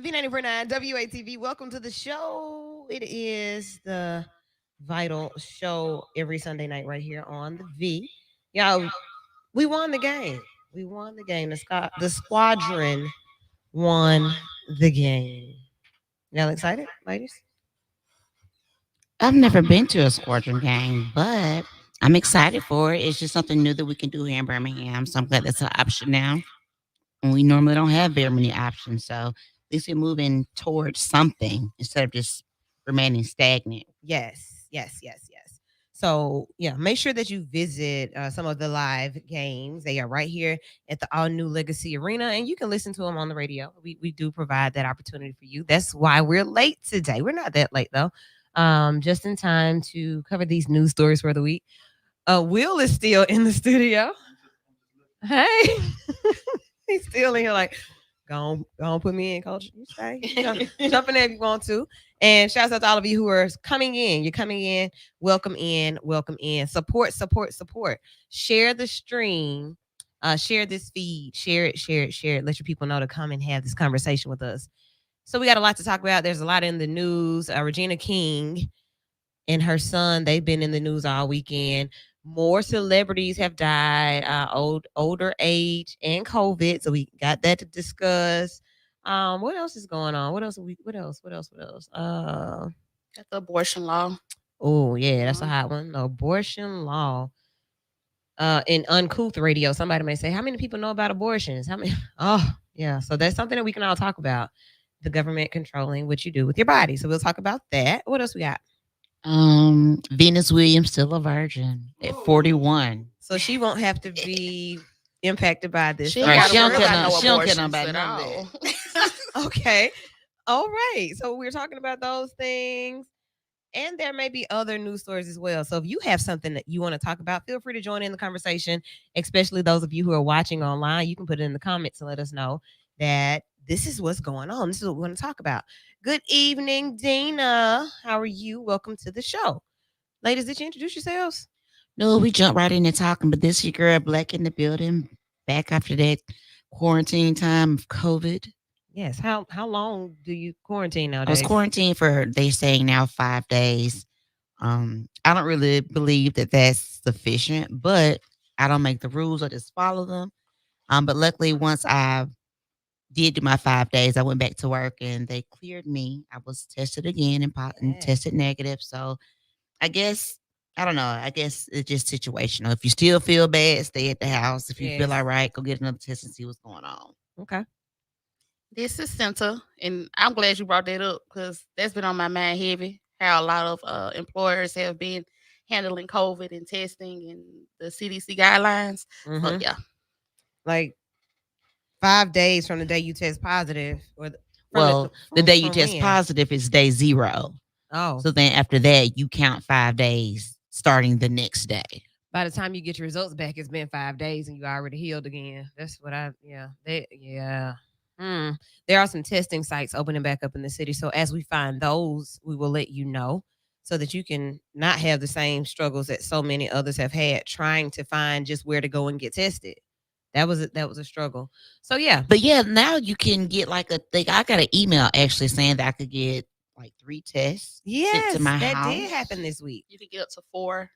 V94.9 WATV. Welcome to the show. It is the Vital Show every Sunday night right here on the V. Y'all, we won the game. We won the game. The squadron won the game. Y'all excited, ladies? I've never been to a squadron game, but I'm excited for it. It's just something new that we can do here in Birmingham. So I'm glad that's an option now. And we normally don't have very many options. So at least we're moving towards something instead of just remaining stagnant. Yes. So, yeah, make sure that you visit some of the live games. They are right here at the all new Legacy Arena, and you can listen to them on the radio. We do provide that opportunity for you. That's why we're late today. We're not that late, though. Just in time to cover these news stories for the week. Will is still in the studio. Hey, he's still in here like, go on, put me in, coach. You stay. Jump in there if you want to. And shouts out to all of you who are coming in. You're coming in. Welcome in. Welcome in. Support. Share the stream. Share this feed. Share it. Let your people know to come and have this conversation with us. So we got a lot to talk about. There's a lot in the news. Regina King and her son, they've been in the news all weekend. More celebrities have died, older age and COVID. So we got that to discuss. What else is going on? What else? What else? Got the abortion law. Oh yeah, that's a hot one. The abortion law. In uncouth radio, somebody may say, "How many people know about abortions? How many?" Oh yeah, so that's something that we can all talk about. The government controlling what you do with your body. So we'll talk about that. What else we got? Venus Williams still a virgin at 41. So she won't have to be impacted by this. She Right, got she don't no care none abortions about at none of all. that. Okay. All right. So we're talking about those things. And there may be other news stories as well. So if you have something that you want to talk about, feel free to join in the conversation, especially those of you who are watching online. You can put it in the comments and let us know that this is what's going on. This is what we're going to talk about. Good evening, Dina. How are you? Welcome to the show. Ladies, did you introduce yourselves? No, we jump right into talking, but this your girl Black in the building, back after that quarantine time of COVID. Yes. How long do you quarantine I was nowadays? quarantined for, they saying now, 5 days. I don't really believe that that's sufficient, but I don't make the rules. I just follow them. But luckily, once I did do my 5 days, I went back to work and they cleared me. I was tested again and tested negative. So I guess, I don't know. I guess it's just situational. If you still feel bad, stay at the house. If you feel all right, go get another test and see what's going on. Okay. This is Center, and I'm glad you brought that up because that's been on my mind heavy. How a lot of employers have been handling COVID and testing and the CDC guidelines. So yeah, Like 5 days from the day you test positive, or the day you from test when? positive is day 0. Oh, So then after that, you count 5 days starting the next day. by the time you get your results back, it's been 5 days and you already healed again. That's what yeah. There are some testing sites opening back up in the city. So as we find those, we will let you know so that you can not have the same struggles that so many others have had trying to find just where to go and get tested. That was a struggle. So yeah. But yeah, now you can get like a thing. I got an email actually saying that I could get like 3 tests sent to my That house. did happen this week. you can get up to 4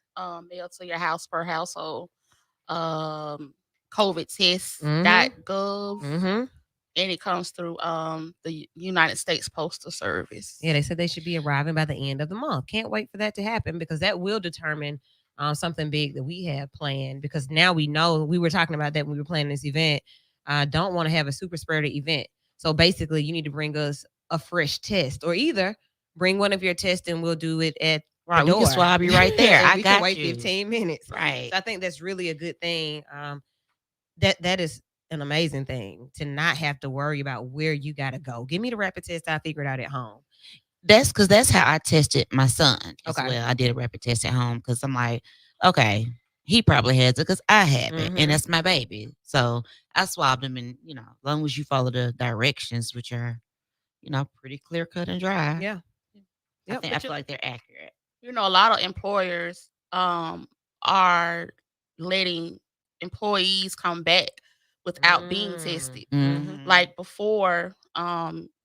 mailed to your house per household. covidtest.gov, Mm-hmm. and it comes through the United States Postal Service. Yeah, they said they should be arriving by the end of the month. Can't wait for that to happen because that will determine something big that we have planned. Because now we know we were talking about that when we were planning this event. I don't want to have a super spreader event. So basically, you need to bring us a fresh test, or either bring one of your tests and we'll do it at Right, the we can door. swab you right there. And I we can got wait you. 15 minutes. Right. So I think that's really a good thing. That is an amazing thing to not have to worry about where you got to go. Give me the rapid test. I figure it out at home. That's how I tested my son as Okay. well. I did a rapid test at home because I'm like, okay, he probably has it because I have it, Mhm. and that's my baby. So I swabbed him, and as long as you follow the directions, which are pretty clear cut and dry. Yeah. I Yep. think I feel like they're accurate. A lot of employers are letting employees come back without being tested. Mm-hmm. Like before,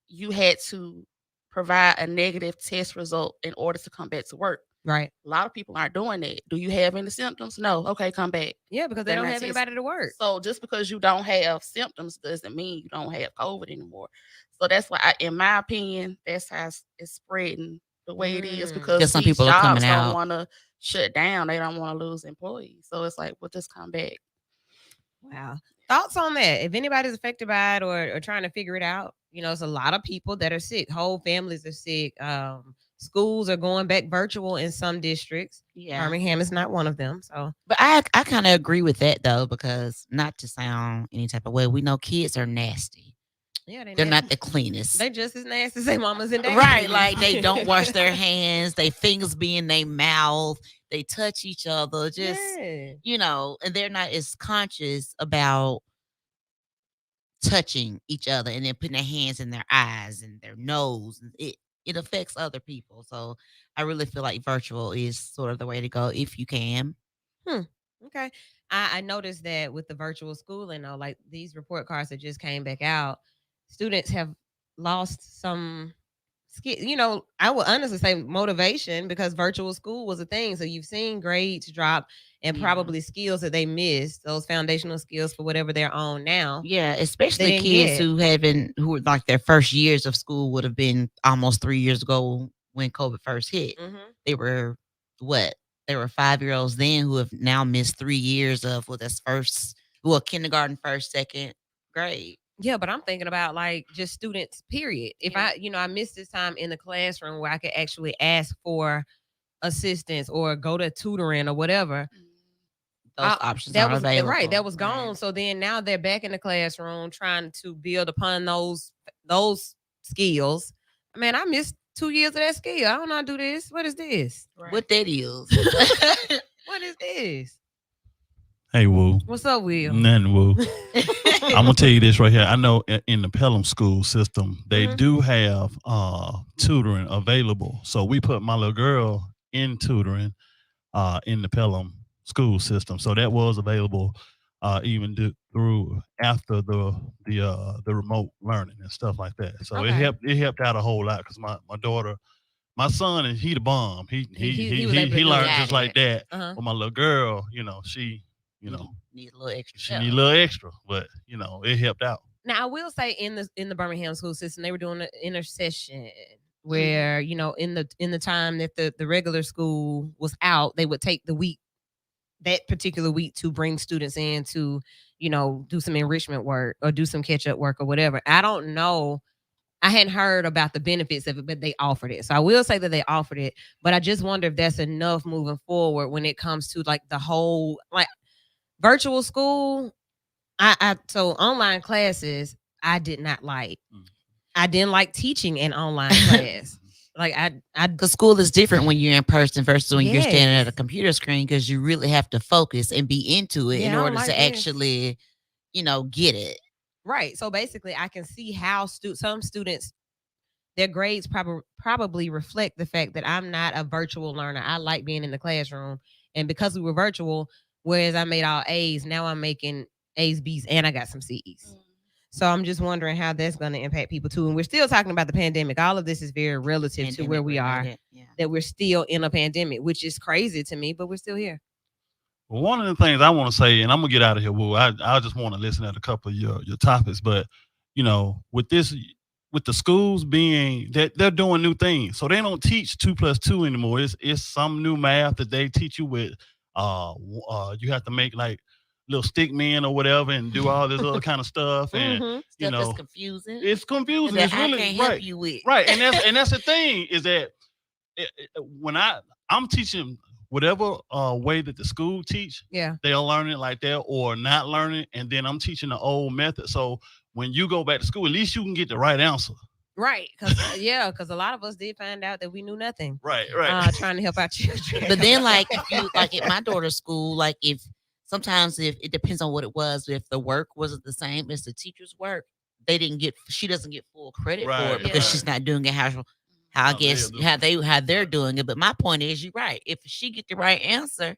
you had to provide a negative test result in order to come back to work. Right. A lot of people aren't doing that. Do you have any symptoms? No. Okay, come back. Yeah, because they They're don't not have tested. anybody to work. So just because you don't have symptoms doesn't mean you don't have COVID anymore. So that's why, in my opinion, that's how it's spreading the way it is, because Just some these people are coming jobs don't out. want to shut down. They don't want to lose employees. So it's like, well, just come back. Wow. Thoughts on that? If anybody's affected by it or trying to figure it out, it's a lot of people that are sick. Whole families are sick. Schools are going back virtual in some districts. Yeah. Birmingham is not one of them. So, But I kind of agree with that though, because not to sound any type of way, we know kids are nasty. yeah, They're not the cleanest. They just as nasty as their mamas and daddies. Right, like they don't wash their hands, they fingers be in their mouth, they touch each other, just Yeah. and they're not as conscious about touching each other and then putting their hands in their eyes and their nose. It affects other people. So I really feel like virtual is sort of the way to go if you can. Okay. I noticed that with the virtual schooling, though, like these report cards that just came back out, students have lost some skill. I would honestly say motivation, because virtual school was a thing. So you've seen grades drop and Yeah. probably skills that they missed, those foundational skills for whatever they're on now. Yeah, especially didn't kids get. who were like their first years of school would have been almost 3 years ago when COVID first hit. Mhm. They were what? They were 5-year-olds then who have now missed 3 years of kindergarten, first, second grade. Yeah, but I'm thinking about like just students, period. If Yeah. I missed this time in the classroom where I could actually ask for assistance or go to tutoring or whatever, Those options that are was available. right. That was gone. Right. So then now they're back in the classroom trying to build upon those skills. Man, I missed 2 years of that skill. I don't know how to do this. What is this? Right. What that is? What is this? Hey, Woo. What's up, Will? Nothing, Woo. I'm gonna tell you this right here. I know in the Pelham school system, they do have tutoring available. So we put my little girl in tutoring in the Pelham school system. So that was available even through after the remote learning and stuff like that. So Okay. it helped out a whole lot, because my daughter, my son, and he the bomb. He was able to do learned that. just like that. Uh-huh. But my little girl, she need a little extra. she need a little extra, but it helped out. Now I will say in the Birmingham school system, they were doing an intercession where in the time that the regular school was out, they would take that particular week to bring students in to do some enrichment work or do some catch up work or whatever. I don't know. I hadn't heard about the benefits of it, but they offered it. So I will say that they offered it, but I just wonder if that's enough moving forward when it comes to like the whole like virtual school. So online classes, I did not like. I didn't like teaching an online class. Like because school is different when you're in person versus when you're standing Yes. at a computer screen, because you really have to focus and be into it Yeah, in I don't order like to this. actually, get it. Right. So basically, I can see how some students, their grades probably reflect the fact that I'm not a virtual learner. I like being in the classroom, and because we were virtual, whereas I made all A's, now I'm making A's, B's, and I got some C's. So I'm just wondering how that's going to impact people too. And we're still talking about the pandemic. All of this is very relative to where we are. Pandemic-related, yeah. That we're still in a pandemic, which is crazy to me, but we're still here. Well, one of the things I want to say, and I'm gonna get out of here, Woo. I just want to listen at a couple of your topics, but with this, with the schools being that they're doing new things, so they don't teach 2+2 anymore. It's some new math that they teach you with. You have to make like little stick men or whatever, and do all this other kind of stuff, and Mm-hmm. you Stuff that's know, confusing it's confusing. that It's I really can't help right, you with. right, and that's the thing is that when I'm teaching whatever way that the school teach, Yeah. they'll learn it like that or not learn it, and then I'm teaching the old method. So when you go back to school, at least you can get the right answer. Right. Because a lot of us did find out that we knew nothing. Right, right. Trying to help our children. But then, like, if you like at my daughter's school, like if sometimes if it depends on what it was, if the work wasn't the same as the teacher's work, she doesn't get full credit for Right, it because right. she's not doing it how I How guess they'll do how they're doing it. But my point is, you're right. If she get the right answer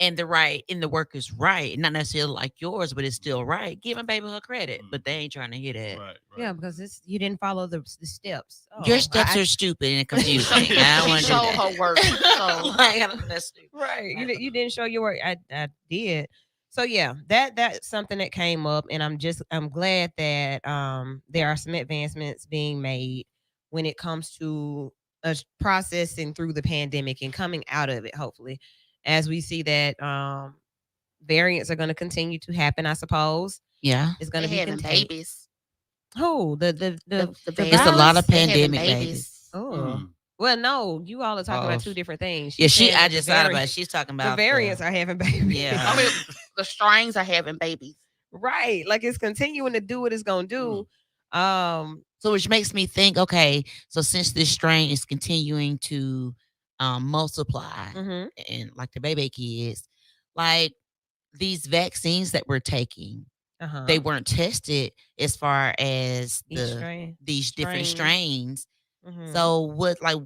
and the work is right, not necessarily like yours, but it's still right, giving baby her credit. But they ain't trying to hear that. Right, Yeah, right. because you didn't follow the steps. Your steps are stupid and confusing. I don't She want to do showed that. her work. So Like, I don't- that's stupid. right. You didn't show your work. I did. So yeah, that's something that came up, and I'm glad that there are some advancements being made when it comes to processing through the pandemic and coming out of it. Hopefully, as we see that variants are going to continue to happen, I suppose Yeah. it's going to they be having contagious. babies. Oh, the It's a lot of virus, they having pandemic babies. Oh. Hmm. Well, no, you all are talking about Oh. two different things. Yeah, She's saying I that the just thought about it. variants- She's talking The about variants are having babies. Yeah. I mean, the strains are having babies. Right. Like it's continuing to do what it's gonna do. So which makes me think, okay, so since this strain is continuing to multiply Mhm. and like the baby kids, like these vaccines that we're taking, Uh-huh. they weren't tested as far as Each strain. these different Strain. strains. Mhm. So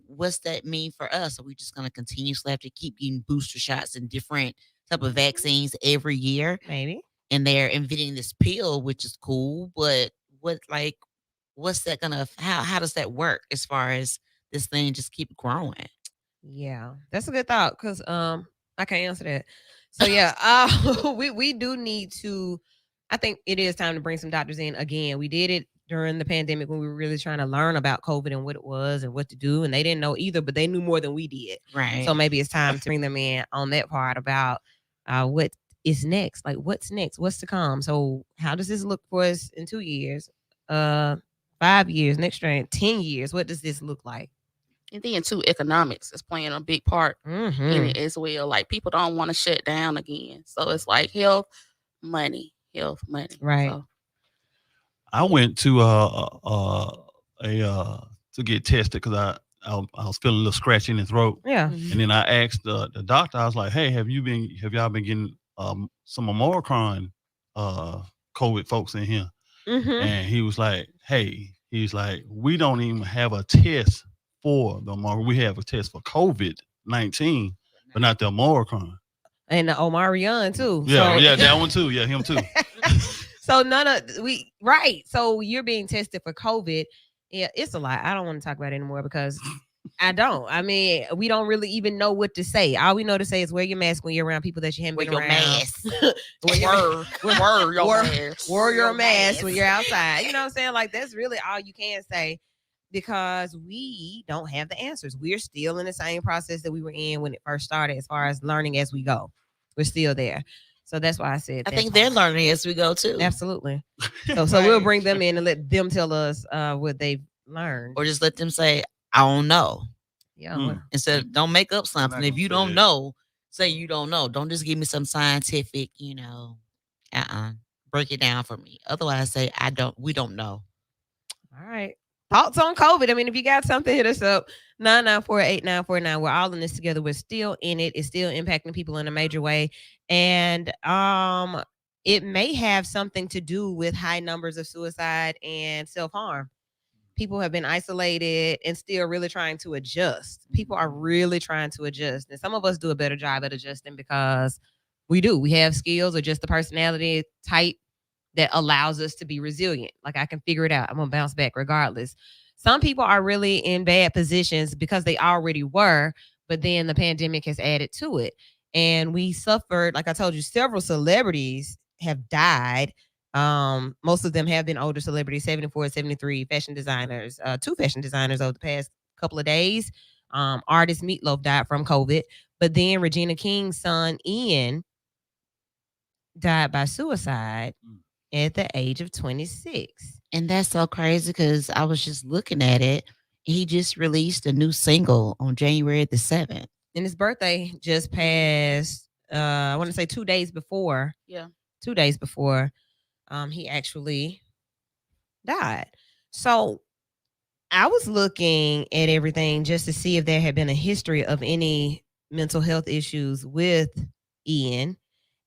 what's that mean for us? Are we just gonna continuously have to keep getting booster shots and different type of vaccines every year? Maybe. And they're inventing this pill, which is cool, but what's that gonna how does that work as far as this thing just keep growing? Yeah. That's a good thought because I can't answer that. So yeah, we do need to. I think it is time to bring some doctors in again. We did it during the pandemic when we were really trying to learn about COVID and what it was and what to do, and they didn't know either, but they knew more than we did. Right. So maybe it's time to bring them in on that part about what is next. Like what's next? What's to come? So how does this look for us in 2 years? 5 years, next strain, 10 years. What does this look like? And then too, economics is playing a big part Mm-hmm. in it as well. Like people don't want to shut down again. So it's like health, money. Right. So, I went to to get tested because I was feeling a little scratchy in the throat, Yeah. and then I asked the doctor. I was like, "Hey, have y'all been getting some Omicron COVID folks in here?" Mm-hmm. And he was like, "We don't even have a test for the Omicron. We have a test for COVID-19, but not the Omicron." And the Omarion too. Yeah, So, yeah, that one too. Yeah, him too. So none of right. So you're being tested for COVID. Yeah, it's a lot. I don't want to talk about it anymore because I don't. I mean, we don't really even know what to say. All we know to say is wear your mask when you're around people that you haven't Wear been your around. mask. Wear your mask. Wear your mask when mask. you're outside. You know what I'm saying? Like that's really all you can say because we don't have the answers. We're still in the same process that we were in when it first started as far as learning as we go. We're still there. So that's why I said I that's think they're hard. learning as we go too. Absolutely. So we'll bring them in and let them tell us what they've learned. Or just let them say, I don't know. Yeah. Hmm. Instead of don't make up something. not If gonna you say don't that. know, say you don't know. Don't just give me some scientific, break it down for me. Otherwise say we don't know. All right. Thoughts on COVID? I mean, if you got something, hit us up. 994-8949. We're all in this together. We're still in it. It's still impacting people in a major way. And it may have something to do with high numbers of suicide and self-harm. People have been isolated and still really trying to adjust. People are really trying to adjust. And some of us do a better job at adjusting because we do. We have skills or just the personality type that allows us to be resilient. Like I can figure it out. I'm going to bounce back regardless. Some people are really in bad positions because they already were, but then the pandemic has added to it. And we suffered, like I told you, several celebrities have died. Most of them have been older celebrities, 74, 73 fashion designers, two fashion designers over the past couple of days. Artist Meatloaf died from COVID, but then Regina King's son, Ian, died by suicide at the age of 26. And that's so crazy because I was just looking at it. He just released a new single on January the 7th. And his birthday just passed, I want to say 2 days before. Yeah. 2 days before he actually died. So I was looking at everything just to see if there had been a history of any mental health issues with Ian.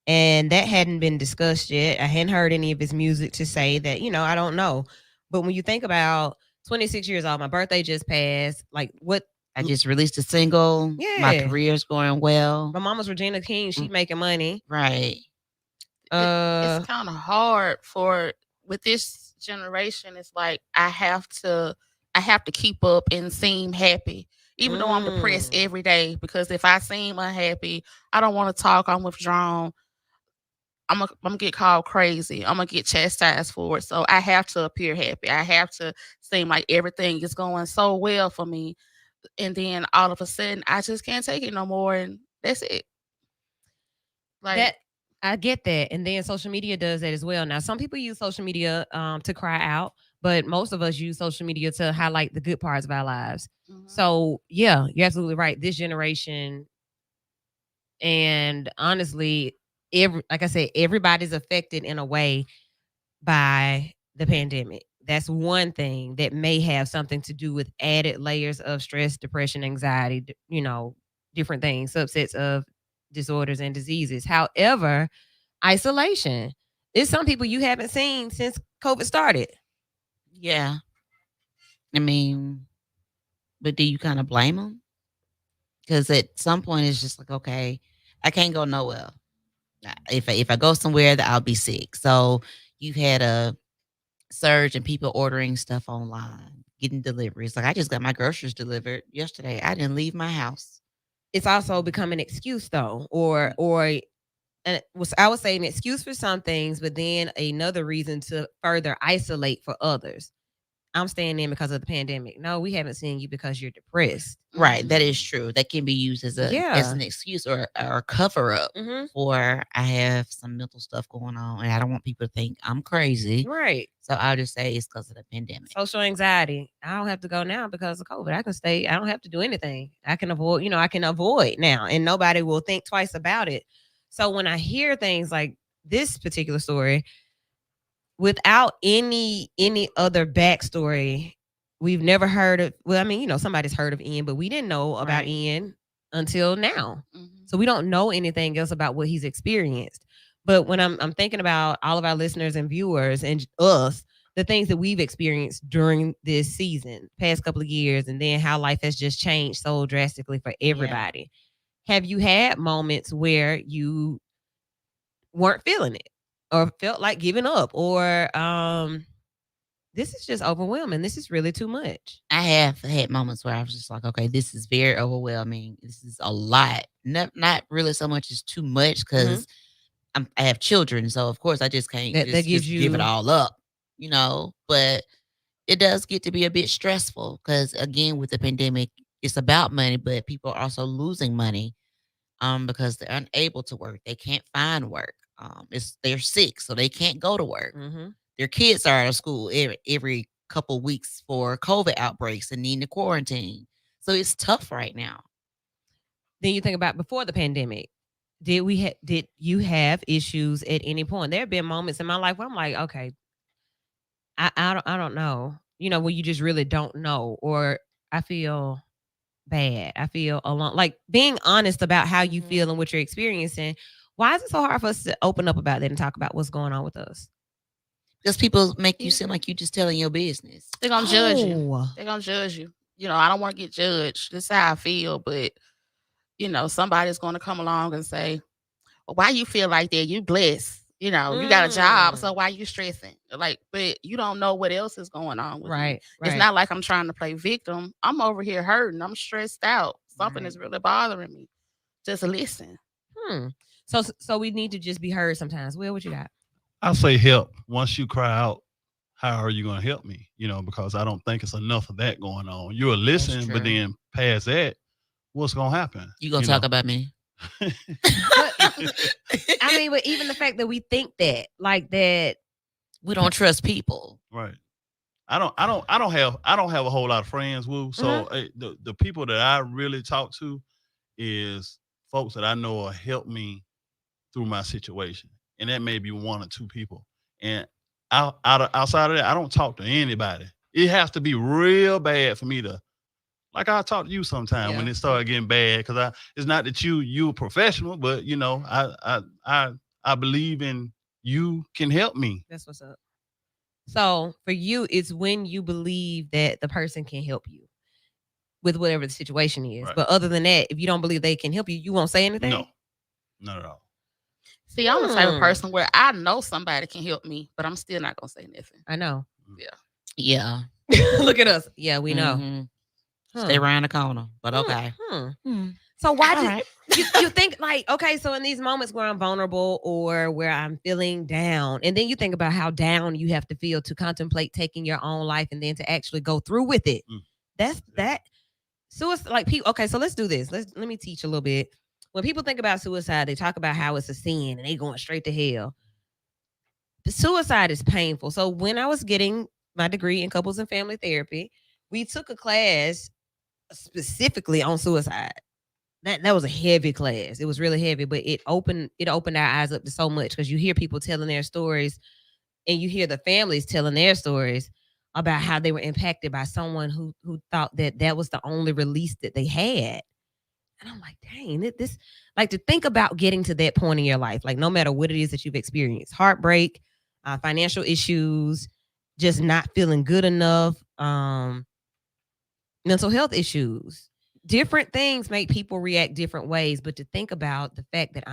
And that hadn't been discussed yet. I hadn't heard any of his music to say that, I don't know. But when you think about 26 years old, my birthday just passed. Like, what? I just released a single. Yeah. My career's going well. My mama's Regina King. She making money. Right. It's kind of hard with this generation. It's like I have to keep up and seem happy, even though I'm depressed every day. Because if I seem unhappy, I don't want to talk. I'm withdrawn. I'm gonna get called crazy. I'm gonna get chastised for it. So I have to appear happy. I have to seem like everything is going so well for me. And then all of a sudden, I just can't take it no more, and that's it. Like that, I get that. And then social media does that as well. Now, some people use social media to cry out, but most of us use social media to highlight the good parts of our lives. So, yeah, you're absolutely right. This generation, and honestly, like I said, everybody's affected in a way by the pandemic. That's one thing that may have something to do with added layers of stress, depression, anxiety, different things, subsets of disorders and diseases. However, isolation is some people you haven't seen since COVID started. Yeah. I mean, but do you kind of blame them? Because at some point it's just like, okay, I can't go nowhere. If I go somewhere, that I'll be sick. So you've had a surge in people ordering stuff online, getting deliveries. Like I just got my groceries delivered yesterday. I didn't leave my house. It's also become an excuse though, or I would say an excuse for some things, but then another reason to further isolate for others. I'm staying in because of the pandemic. No, we haven't seen you because you're depressed. Right. That is true. That can be used as an excuse or a cover up for I have some mental stuff going on and I don't want people to think I'm crazy. Right. So I'll just say it's because of the pandemic. Social anxiety. I don't have to go now because of COVID. I can stay. I don't have to do anything. I can avoid, I can avoid now and nobody will think twice about it. So when I hear things like this particular story, without any other backstory, we've never heard of. Well, I mean, somebody's heard of Ian, but we didn't know about Ian until now. So we don't know anything else about what he's experienced. But when I'm thinking about all of our listeners and viewers and us, the things that we've experienced during this season, past couple of years, and then how life has just changed so drastically for everybody. Yeah. Have you had moments where you weren't feeling it? Or felt like giving up, or this is just overwhelming. This is really too much. I have had moments where I was just like, okay, this is very overwhelming. This is a lot. Not really so much as too much because I have children, so of course I just can't just give it all up, But it does get to be a bit stressful because again, with the pandemic, it's about money, but people are also losing money because they're unable to work. They can't find work. They're sick, so they can't go to work. Their kids are out of school every couple weeks for COVID outbreaks and needing to quarantine. So it's tough right now. Then you think about before the pandemic. Did you have issues at any point? There have been moments in my life where I'm like, okay, I don't know. Where you just really don't know, or I feel bad. I feel alone. Like being honest about how you feel and what you're experiencing. Why is it so hard for us to open up about that and talk about what's going on with us? Because people make you seem like you just telling your business. They're going to judge you. They're going to judge you. I don't want to get judged. This is how I feel. But, somebody's going to come along and say, well, why you feel like that? You blessed. You got a job. So why you stressing? But you don't know what else is going on with me. It's not like I'm trying to play victim. I'm over here hurting. I'm stressed out. Something is really bothering me. Just listen. So we need to just be heard sometimes. Will, what you got? I say help. Once you cry out, how are you going to help me? Because I don't think it's enough of that going on. You'll listen, but true. then past that, what's going to happen? You gonna talk about me? But, I mean, but even the fact that we think that, like that, We don't trust people. Right. I don't have a whole lot of friends, Woo. So the people that I really talk to is folks that I know will help me through my situation, and that may be one or two people. And outside of that, I don't talk to anybody. It has to be real bad for me to, like, I'll talk to you sometime when it started getting bad, because it's not that you a professional, but I believe in you can help me. That's what's up. So for you, it's when you believe that the person can help you with whatever the situation is. Right. But other than that, if you don't believe they can help you, you won't say anything? No, not at all. See, I'm the type of person where I know somebody can help me, but I'm still not gonna say nothing. I know. Yeah. Look at us. Yeah, we know. Mm-hmm. Stay around the corner, but okay. So why you think, like, okay, so in these moments where I'm vulnerable or where I'm feeling down, and then you think about how down you have to feel to contemplate taking your own life and then to actually go through with it. That's that. Suicide, like, people. Okay, so let's do this. Let me teach a little bit. When people think about suicide, they talk about how it's a sin and they going straight to hell. The suicide is painful. So when I was getting my degree in couples and family therapy, we took a class specifically on suicide. That was a heavy class. It was really heavy, but it opened our eyes up to so much, because you hear people telling their stories and you hear the families telling their stories about how they were impacted by someone who thought that was the only release that they had. And I'm like, dang, this, like, to think about getting to that point in your life, like, no matter what it is that you've experienced, heartbreak, financial issues, just not feeling good enough, mental health issues, different things make people react different ways. But to think about the fact that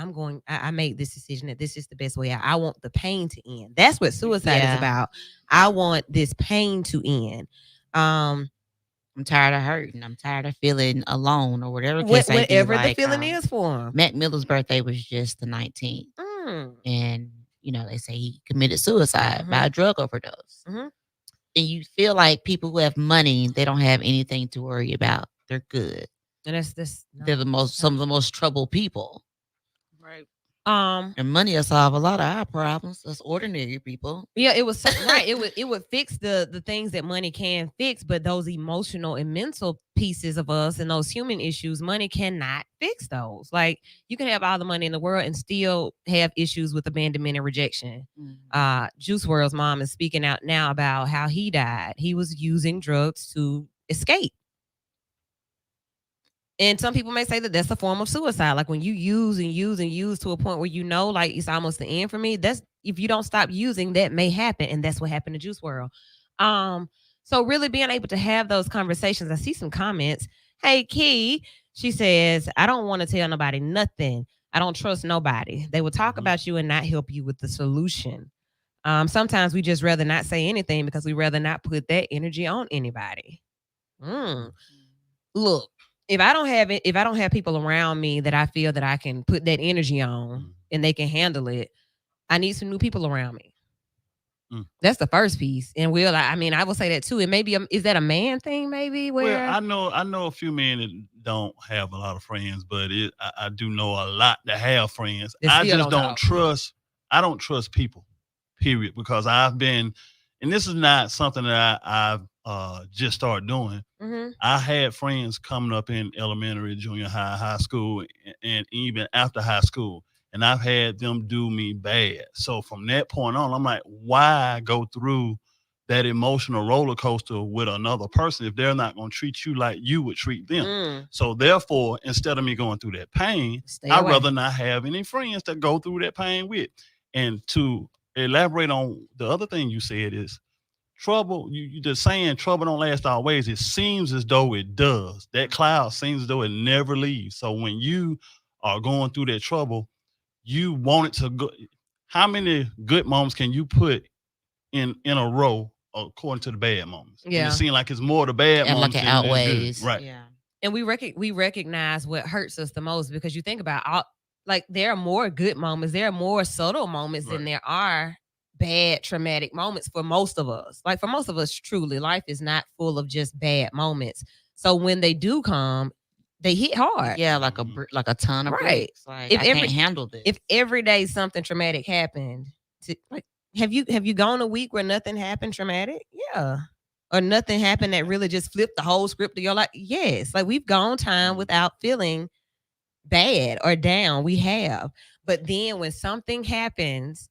I made this decision that this is the best way out. I want the pain to end. That's what suicide is about. I want this pain to end. I'm tired of hurting. I'm tired of feeling alone, or whatever. Whatever the feeling is for him. Mac Miller's birthday was just the 19th. And, they say he committed suicide by a drug overdose. And you feel like people who have money, they don't have anything to worry about. They're good. And they're some of the most troubled people. Right. And money will solve a lot of our problems. Us ordinary people. Yeah, it was right. It would fix the things that money can fix, but those emotional and mental pieces of us and those human issues, money cannot fix those. Like, you can have all the money in the world and still have issues with abandonment and rejection. Juice WRLD's mom is speaking out now about how he died. He was using drugs to escape. And some people may say that that's a form of suicide. Like, when you use and use and use to a point where like, it's almost the end for me. That's, if you don't stop using, that may happen. And that's what happened to Juice WRLD. So really being able to have those conversations. I see some comments. Hey, Key, she says, I don't want to tell nobody nothing. I don't trust nobody. They will talk about you and not help you with the solution. Sometimes we just rather not say anything because we rather not put that energy on anybody. Look. If I don't have people around me that I feel that I can put that energy on and they can handle it, I need some new people around me. That's the first piece. And I will say that too. And maybe is that a man thing? Maybe where I know a few men that don't have a lot of friends, but I do know a lot that have friends. I just don't trust. I don't trust people. Period. Because I've been, and this is not something that I've just started doing. I had friends coming up in elementary, junior high, high school, and even after high school, and I've had them do me bad. So from that point on, I'm like, why go through that emotional roller coaster with another person if they're not going to treat you like you would treat them? So therefore, instead of me going through that pain, I'd rather not have any friends to go through that pain with. And to elaborate on the other thing you said is, trouble, you just saying trouble don't last always. It seems as though it does. That cloud seems as though it never leaves. So when you are going through that trouble, you want it to go. How many good moments can you put in a row according to the bad moments? Yeah. And it seems like it's more the bad moments. Like it outweighs. Right. Yeah. And we recognize what hurts us the most, because you think about like there are more good moments, there are more subtle moments than there are bad traumatic moments for most of us. Like for most of us, truly, life is not full of just bad moments. So when they do come, they hit hard. Yeah, like like a ton of Right. bricks. Like If I every can't handle this. if every day something traumatic happened, like have you gone a week where nothing happened traumatic? Yeah. Or nothing happened that really just flipped the whole script of your life? Yes. Like we've gone time without feeling bad or down. We have. But then when something happens,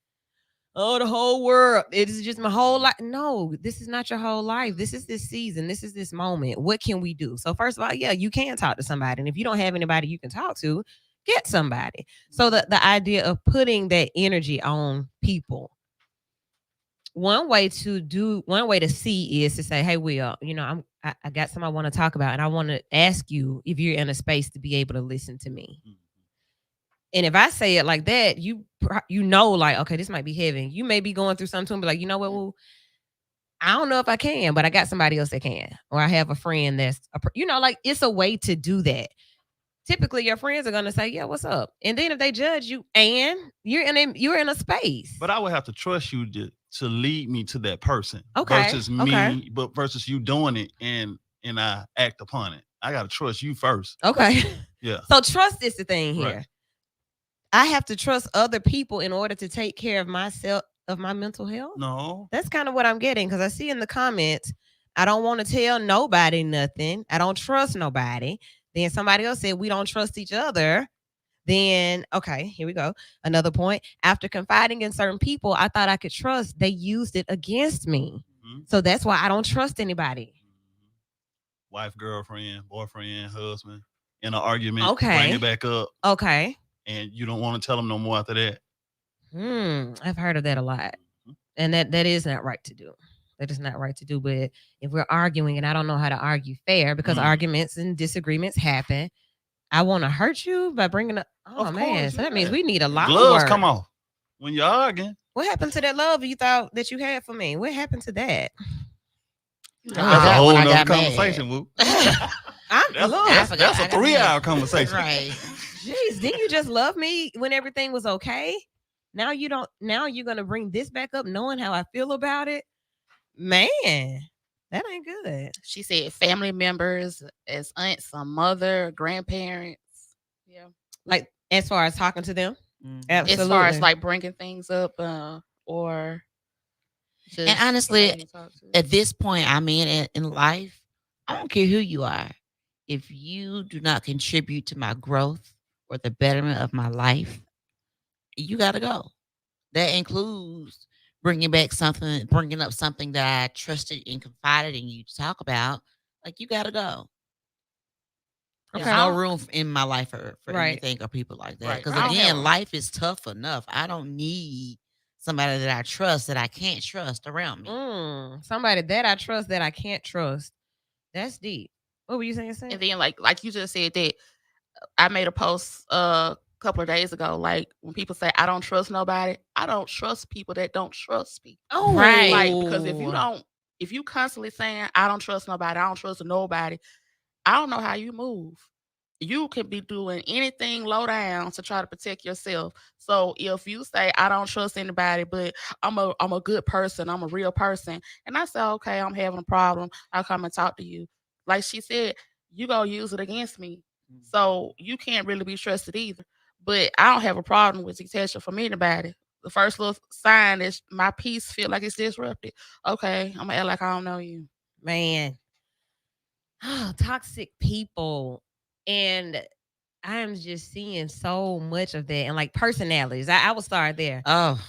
oh, the whole world, it is just my whole life. No, this is not your whole life. This is this season. This is this moment. What can we do? So first of all, yeah, you can talk to somebody. And if you don't have anybody you can talk to, get somebody. So the idea of putting that energy on people. One way to see is to say, hey, Will, I got something I want to talk about, and I want to ask you if you're in a space to be able to listen to me. And if I say it like that, like, okay, this might be heavy. You may be going through something, but like, you know what? Well, I don't know if I can, but I got somebody else that can, or I have a friend that's, like it's a way to do that. Typically, your friends are gonna say, "Yeah, what's up?" And then if they judge you, and you're in a space, but I would have to trust you to lead me to that person, okay, versus me, but versus you doing it and I act upon it. I gotta trust you first. Okay, yeah. So trust is the thing here. Right. I have to trust other people in order to take care of myself, of my mental health. No, that's kind of what I'm getting, because I see in the comments, I don't want to tell nobody nothing. I don't trust nobody. Then somebody else said we don't trust each other. Then, okay, here we go. Another point. After confiding in certain people I thought I could trust, they used it against me. So that's why I don't trust anybody. Wife, girlfriend, boyfriend, husband, in an argument, okay, bring it back up. Okay. And you don't want to tell them no more after that. I've heard of that a lot. And that is not right to do. That is not right to do. But if we're arguing and I don't know how to argue fair, because arguments and disagreements happen, I want to hurt you by bringing up. Oh, man. So that means we need a lot of gloves work. come off when you're arguing. What happened to that love you thought that you had for me? What happened to that? That's a whole nother conversation, Woo. That's a 3-hour conversation. Right. Jeez, didn't you just love me when everything was okay? Now you don't. Now you're gonna bring this back up, knowing how I feel about it. Man, that ain't good. She said family members, as aunts, some mother, grandparents. Yeah, like as far as talking to them. Absolutely. As far as like bringing things up, or. Just and honestly, at this point, I mean, in life, I don't care who you are. If you do not contribute to my growth or the betterment of my life, you got to go. That includes bringing up something that I trusted and confided in you to talk about. Like, you got to go. There's no room in my life for anything or people like that. Because again, life is tough enough. I don't need somebody that I trust that I can't trust around me. Somebody that I trust that I can't trust. That's deep. What were you saying? And then like you just said that I made a post a couple of days ago. Like when people say I don't trust nobody, I don't trust people that don't trust me. Oh, right. Like because if you constantly saying I don't trust nobody, I don't trust nobody, I don't know how you move. You could be doing anything low down to try to protect yourself. So if you say I don't trust anybody, but I'm a good person, I'm a real person, and I say okay, I'm having a problem, I'll come and talk to you. Like she said, you gonna use it against me. So you can't really be trusted either. But I don't have a problem with detaching from anybody. The first little sign is my peace feel like it's disrupted. Okay, I'm gonna act like I don't know you. Man. Toxic people. And I'm just seeing so much of that. And like personalities. I will start there.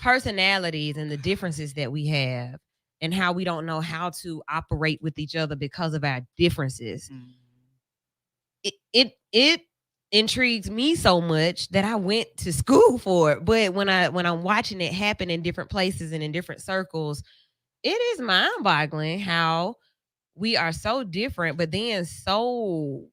Personalities and the differences that we have and how we don't know how to operate with each other because of our differences. It intrigues me so much that I went to school for it. But when I'm watching it happen in different places and in different circles, it is mind-boggling how we are so different, but then so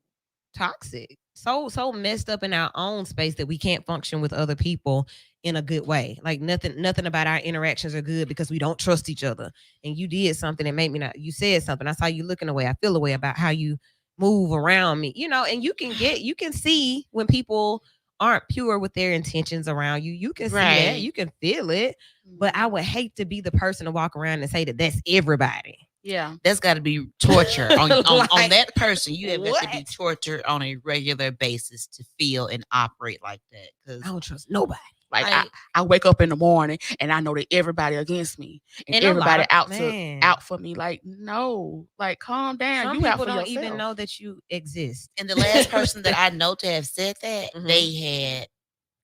toxic, so messed up in our own space that we can't function with other people in a good way. Like nothing about our interactions are good because we don't trust each other. And you did something that made me not. You said something. I saw you looking away. I feel a way about how you move around me. And you can see when people aren't pure with their intentions around you. You can see that, Right. you can feel it, but I would hate to be the person to walk around and say that that's everybody. Yeah. That's got to be torture on Like, that person. You have got to be what? tortured on a regular basis to feel and operate like that. Because I don't trust nobody. Like Like- I wake up in the morning and I know that everybody against me and And a lot everybody of- out man. out for me. Like, no, like calm down. Some You out people for don't yourself. even know that you exist. and the last person that I know to have said that, Mhm. they had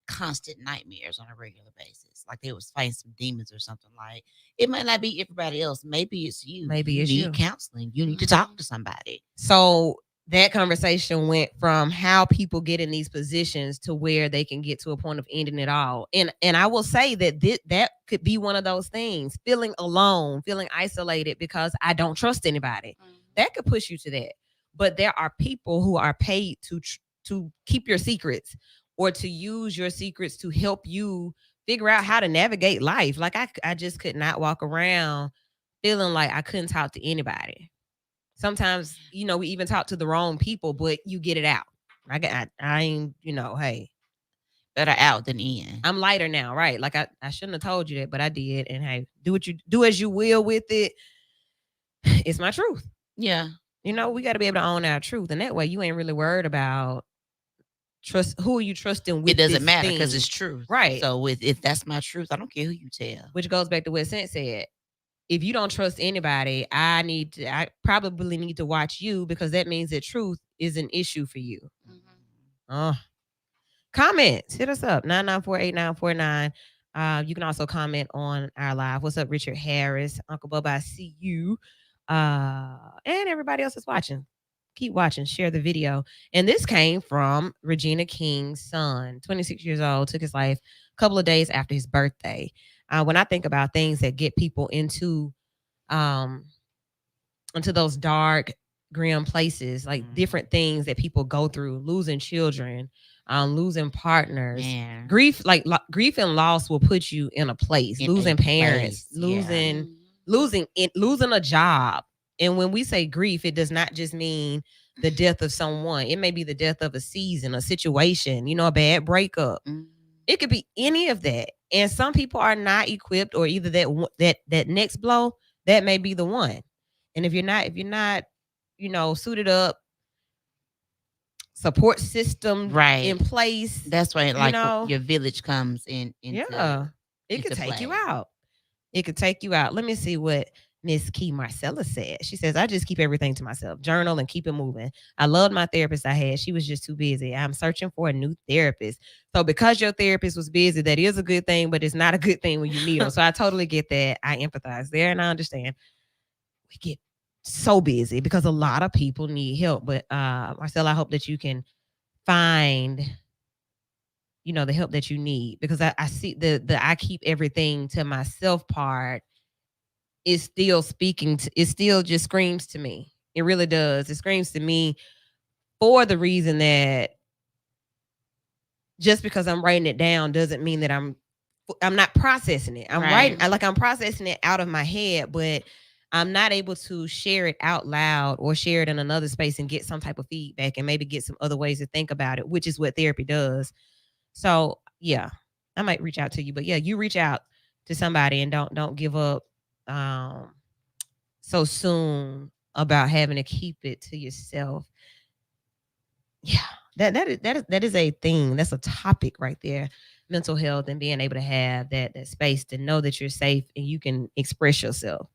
constant nightmares on a regular basis. Like they was fighting some demons or something. Like it might not be everybody else. Maybe it's you. Maybe you it's need you. counseling. You need to talk to somebody. So that conversation went from how people get in these positions to where they can get to a point of ending it all. And I will say that that could be one of those things, feeling alone, feeling isolated because I don't trust anybody. That could push you to that. But there are people who are paid to keep your secrets or to use your secrets to help you figure out how to navigate life. Like I just could not walk around feeling like I couldn't talk to anybody. Sometimes, we even talk to the wrong people, but you get it out. I ain't, hey, Better out than in. I'm lighter now, right? Like I shouldn't have told you that, but I did. And hey, do as you will with it. It's my truth. Yeah. We got to be able to own our truth, and that way you ain't really worried about trust. Who are you trusting with? It doesn't this matter because thing? it's true. Right. So if that's my truth, I don't care who you tell. Which goes back to what Sent said. If you don't trust anybody, I probably need to watch you because that means that truth is an issue for you. Comments, hit us up 994-8949. You can also comment on our live. What's up, Richard Harris? Uncle Bubba, I see you. And everybody else is watching. Keep watching, share the video. And this came from Regina King's son, 26 years old, took his life a couple of days after his birthday. When I think about things that get people into those dark, grim places, like different things that people go through, losing children, losing partners, Man. grief and loss will put you in a place. Losing parents, losing a job. And when we say grief, it does not just mean the death of someone. It may be the death of a season, a situation, a bad breakup. It could be any of that. And some people are not equipped, or either that next blow, that may be the one. And if you're not, suited up, support system in place. That's why your village comes in. It could take play. you out. It could take you out. Let me see what Miss Key Marcella said. She says, I just keep everything to myself, journal and keep it moving. I loved my therapist I had. She was just too busy. I'm searching for a new therapist. So because your therapist was busy, that is a good thing, but it's not a good thing when you need them. So I totally get that. I empathize there and I understand. We get so busy because a lot of people need help. But Marcella, I hope that you can find the help that you need, because I see the I keep everything to myself part is still it still just screams to me. It really does. It screams to me for the reason that just because I'm writing it down doesn't mean that I'm not processing it. I'm writing, I'm processing it out of my head, but I'm not able to share it out loud or share it in another space and get some type of feedback and maybe get some other ways to think about it, which is what therapy does. So yeah, I might reach out to you, but yeah, you reach out to somebody and don't give up so soon about having to keep it to yourself. Yeah, that is a thing. That's a topic right there. Mental health and being able to have that space to know that you're safe and you can express yourself.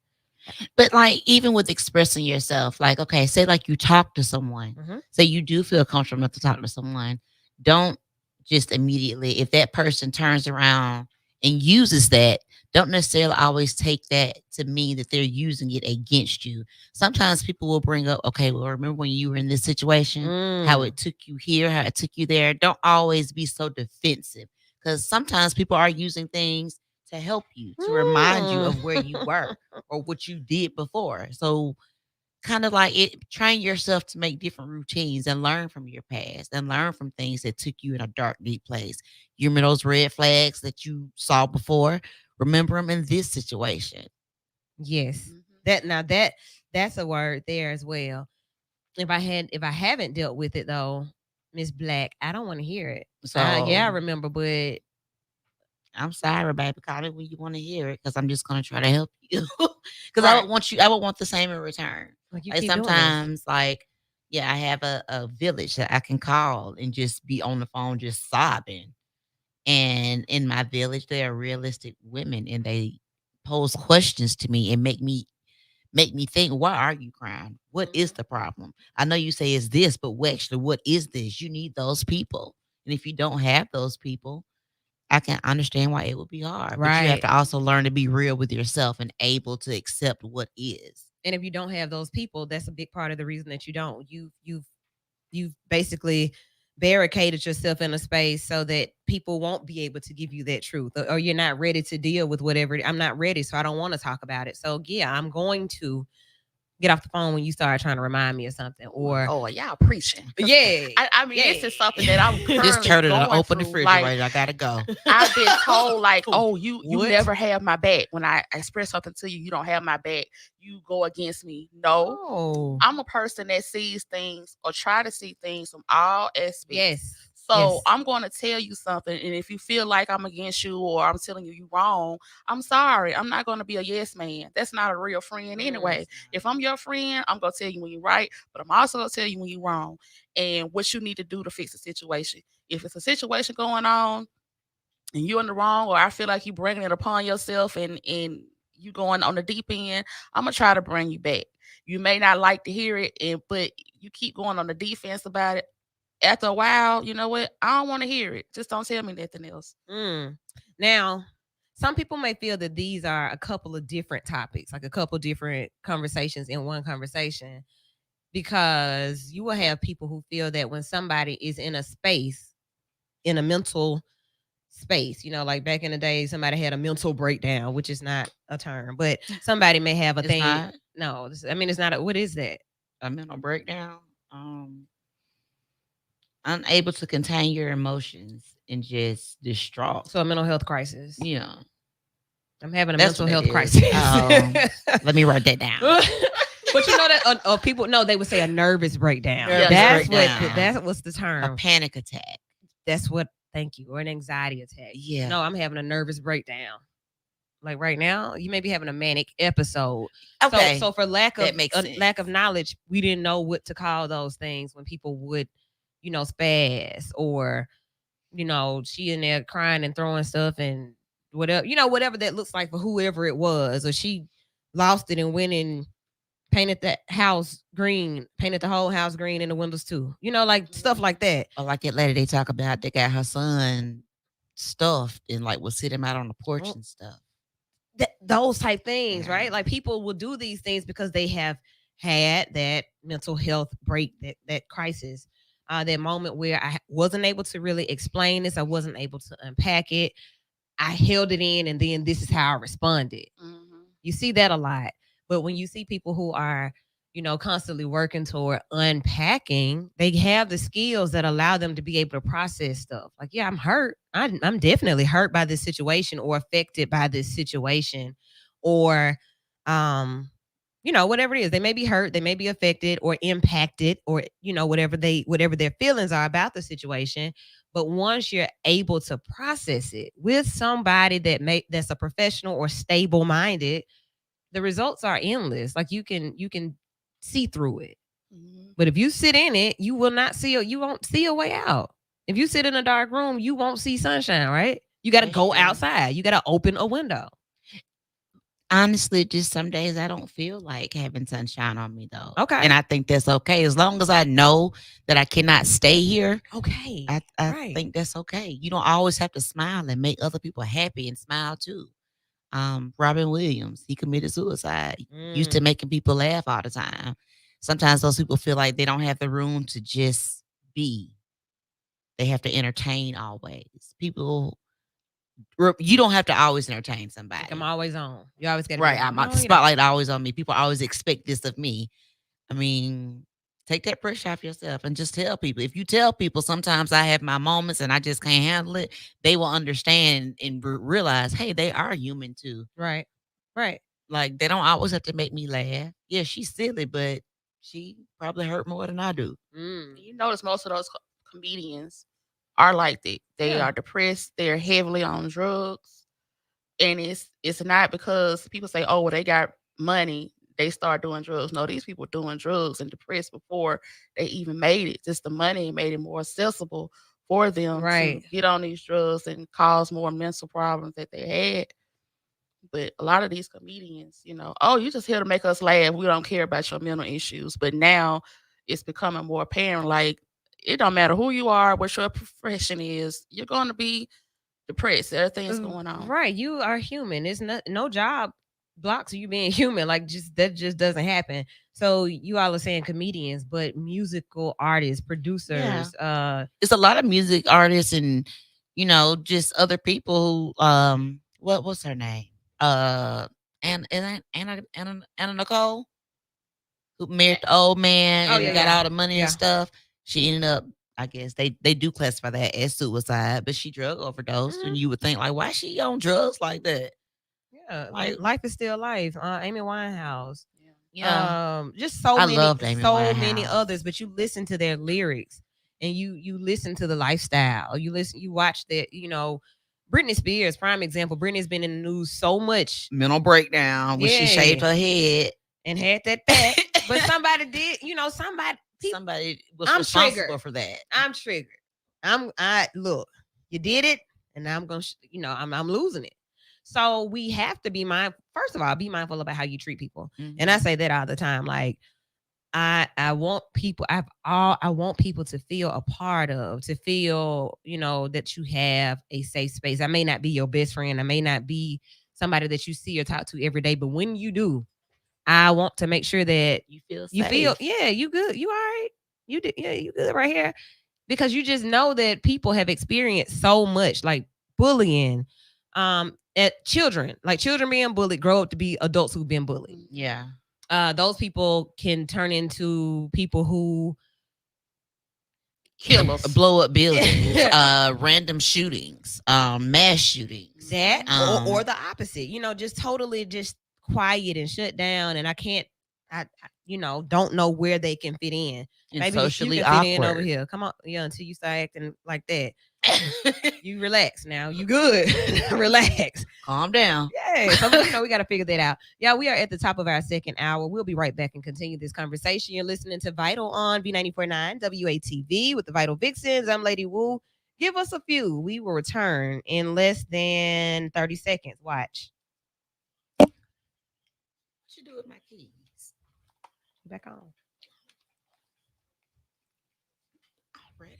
But like even with expressing yourself, like okay, say like you talk to someone, say you do feel comfortable enough to talk to someone, don't just immediately, if that person turns around and uses that, don't necessarily always take that to mean that they're using it against you. Sometimes people will bring up, okay, well, remember when you were in this situation, how it took you here, how it took you there. Don't always be so defensive, because sometimes people are using things to help you, to remind you of where you were or what you did before. So kind of like train yourself to make different routines and learn from your past and learn from things that took you in a dark, deep place. You remember those red flags that you saw before? Remember them in this situation. Yes. That's a word there as well. If I haven't dealt with it though, Miss Black, I don't want to hear it. So Yeah, I remember, but I'm sorry, baby. Call me when you want to hear it, because I'm just gonna try to help you. Because I Right. would want you. I would want the same in return. like you Like keep doing this. sometimes, like yeah, I have a village that I can call and just be on the phone, just sobbing. And in my village, there are realistic women, and they pose questions to me and make me think, why are you crying? What is the problem? I know you say it's this, but actually, what is this? You need those people. And if you don't have those people, I can understand why it would be hard. But you have Right. to also learn to be real with yourself and able to accept what is. And if you don't have those people, that's a big part of the reason that you don't. You've basically barricaded yourself in a space so that people won't be able to give you that truth, or you're not ready to deal with whatever. I'm not ready, so I don't want to talk about it. So yeah, I'm going to get off the phone when you start trying to remind me of something, or Oh, y'all preaching. 'Cause yeah, I mean, this is something that I'm Just currently turn it and going open the through. Like, refrigerator. I gotta go. I've been told, like, oh, you What? never have my back. When I express something to you, you don't have my back. You go against me. No, Oh, I'm a person that sees things or try to see things from all aspects. yes. So Yes. I'm going to tell you something, and if you feel like I'm against you or I'm telling you wrong, I'm sorry. I'm not going to be a yes man. That's not a real friend anyway. If I'm your friend, I'm going to tell you when you're right, but I'm also going to tell you when you're wrong and what you need to do to fix the situation. If it's a situation going on and you're in the wrong, or I feel like you bringing it upon yourself and you going on the deep end, I'm gonna try to bring you back. You may not like to hear it, but you keep going on the defense about it. After a while, you know what? I don't want to hear it. Just don't tell me nothing else. Now, some people may feel that these are a couple of different topics, like a couple different conversations in one conversation, because you will have people who feel that when somebody is in a space, in a mental space, like back in the day, somebody had a mental breakdown, which is not a term, but somebody may have a It's thing. not No, I mean, it's not. What is that? a mental breakdown. Unable to contain your emotions and just distraught. So a mental health crisis. Yeah, I'm having a that's mental what health it is. crisis. Let me write that down. But you know that people no, they would say a nervous breakdown. Nervous That's breakdown. what that was the A term. panic attack. That's what. Thank you. Or an anxiety attack. Yeah. No, I'm having a nervous breakdown. Like right now, you may be having a manic episode. Okay. So for lack That of makes sense. lack of knowledge, we didn't know what to call those things when people would, spaz, or, she in there crying and throwing stuff and whatever, whatever that looks like for whoever it was, or she lost it and went and painted the house green, painted the whole house green in the windows too. Like stuff like that. Or like that lady they talk about, they got her son stuffed and like was sitting out on the porch Well, and stuff. Those type things, Yeah. right? Like people will do these things because they have had that mental health break, that crisis, that moment where I wasn't able to really explain this, I wasn't able to unpack it. I held it in, and then this is how I responded. You see that a lot. But when you see people who are, constantly working toward unpacking, they have the skills that allow them to be able to process stuff. Like, yeah, I'm hurt. I'm definitely hurt by this situation, or affected by this situation, or, whatever it is. They may be hurt, they may be affected or impacted, or, whatever their feelings are about the situation. But once you're able to process it with somebody that's a professional or stable minded, the results are endless. Like you can see through it. But if you sit in it, you won't see a way out. If you sit in a dark room, you won't see sunshine, right? You got to That's go true. outside. You got to open a window. Honestly, just some days I don't feel like having sunshine on me though. Okay. And I think that's okay. As long as I know that I cannot stay here, Okay. I Right. think that's okay. You don't always have to smile and make other people happy and smile too. Robin Williams, he committed suicide. Used to making people laugh all the time. Sometimes those people feel like they don't have the room to just be. They have to entertain always. People, you don't have to always entertain somebody. Like I'm always on. You always got to Right. I'm the spotlight always on me. People always expect this of me. I mean, take that pressure off yourself and just tell people. If you tell people sometimes I have my moments and I just can't handle it, they will understand and realize, hey, they are human too. Right. Right. Like they don't always have to make me laugh. Yeah, she's silly, but she probably hurt more than I do. You notice most of those comedians are like that. They Yeah. are depressed. They're heavily on drugs, and it's not because people say, "Oh, well, they got money, they start doing drugs." No, these people doing drugs and depressed before they even made it. Just the money made it more accessible for them to Right. get on these drugs and cause more mental problems that they had. But a lot of these comedians, oh, you just here to make us laugh. We don't care about your mental issues. But now it's becoming more apparent. Like it don't matter who you are, what your profession is, you're going to be depressed. Everything's going on. Right. You are human. It's not no job blocks you being human. Like just that just doesn't happen. So you all are saying comedians, but musical artists, producers, It's a lot of music artists and just other people who what's her name? Anna Nicole, who married the old man Oh, and yeah, got yeah. all the money Yeah. and stuff. She ended up, I guess they do classify that as suicide, but she drug overdosed, Mhm. and you would think like, why she on drugs like that? Yeah. Like, Life is still life. Amy Winehouse. yeah, Just so I many loved Amy many Winehouse. others, but you listen to their lyrics and you listen to the lifestyle. You watch that, Britney Spears, prime example. Britney's been in the news so much. Mental breakdown when she shaved her head. And had that but somebody did, Somebody was I'm responsible triggered. for that. I'm triggered. I look, you did it, and now I'm gonna, I'm losing it. So we have to be mindful. First of all, be mindful about how you treat people, and I say that all the time. Like I want people. I want people to feel a part of, to feel, that you have a safe space. I may not be your best friend. I may not be somebody that you see or talk to every day, but when you do, I want to make sure that You feel safe. you feel, yeah, you good, you all right, you did, yeah, you good right here, because you just know that people have experienced so much, like bullying, at children, like children being bullied, grow up to be adults who've been bullied. Yeah. Those people can turn into people who Killers. Blow up buildings, random shootings, mass shootings. that, or the opposite, just totally just quiet and shut down, and don't know where they can fit in. And Maybe socially you can fit in over awkward. here. Come on, yeah, until you start acting like that. You relax now. You good. Relax. Calm down. Yeah. So we got to figure that out. Yeah, we are at the top of our second hour. We'll be right back and continue this conversation. You're listening to Vital on V94.9 WATV with the Vital Vixens. I'm Lady Wu. Give us a few. We will return in less than 30 seconds. Watch. What you do with my keys? Back on. Already.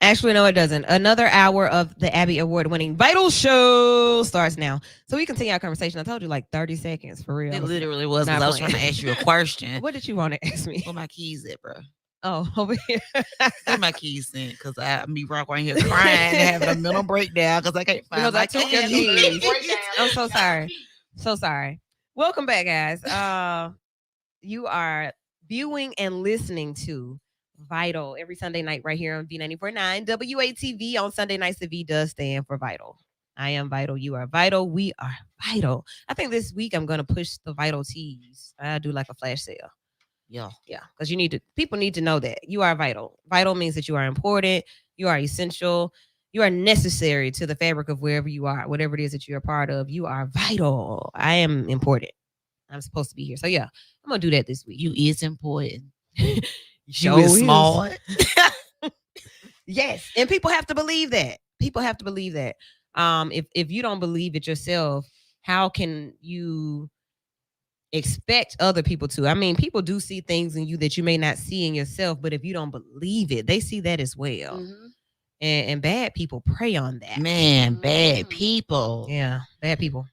Actually, no, it doesn't. Another hour of the Abby Award-winning Vital Show starts now. So we continue our conversation. I told you like 30 seconds for real. It literally was. Not I was trying to playing. ask you a question. What did you want to ask me? Where my keys at, bro? Oh, over here. Where my keys sent? Because I'm be rock right here crying and having a mental breakdown because I can't find Because my I took your keys. keys. I'm so sorry. So sorry. Welcome back, guys. You are viewing and listening to Vital every Sunday night right here on V94.9 WATV. On Sunday nights, the V does stand for Vital. I am Vital. You are Vital. We are Vital. I think this week I'm going to push the Vital tees. I do like a flash sale. Yeah. Because people need to know that you are vital. Vital means that you are important, you are essential, you are necessary to the fabric of wherever you are, whatever it is that you're a part of. You are vital. I am important. I'm supposed to be here. So yeah, I'm gonna do that this week. You is important. You is smart. Yes, and people have to believe that. People have to believe that. If you don't believe it yourself, how can you expect other people to? I mean, people do see things in you that you may not see in yourself, but if you don't believe it, they see that as well. Mm-hmm. And bad people prey on that. Man, bad people. Yeah, bad people.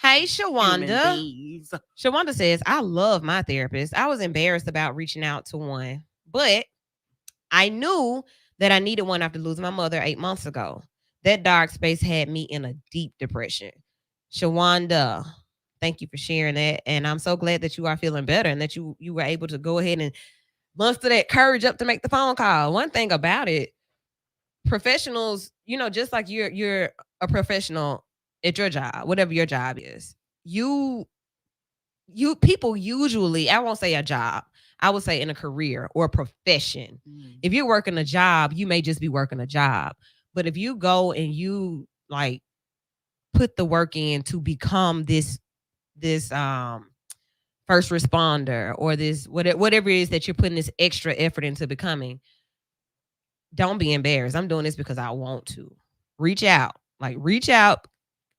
Hey, Shawanda. Shawanda says, I love my therapist. I was embarrassed about reaching out to one, but I knew that I needed one after losing my mother 8 months ago. That dark space had me in a deep depression. Shawanda, Thank you for sharing that. And I'm so glad that you are feeling better and that you were able to go ahead and muster that courage up to make the phone call. One thing about it, professionals, just like you're a professional at your job, whatever your job is, you people usually, I won't say a job, I would say in a career or a profession. If you're working a job, you may just be working a job. But if you go and you like put the work in to become this first responder or this whatever it is that you're putting this extra effort into becoming, don't be embarrassed. I'm doing this because I want to. Reach out. Like reach out.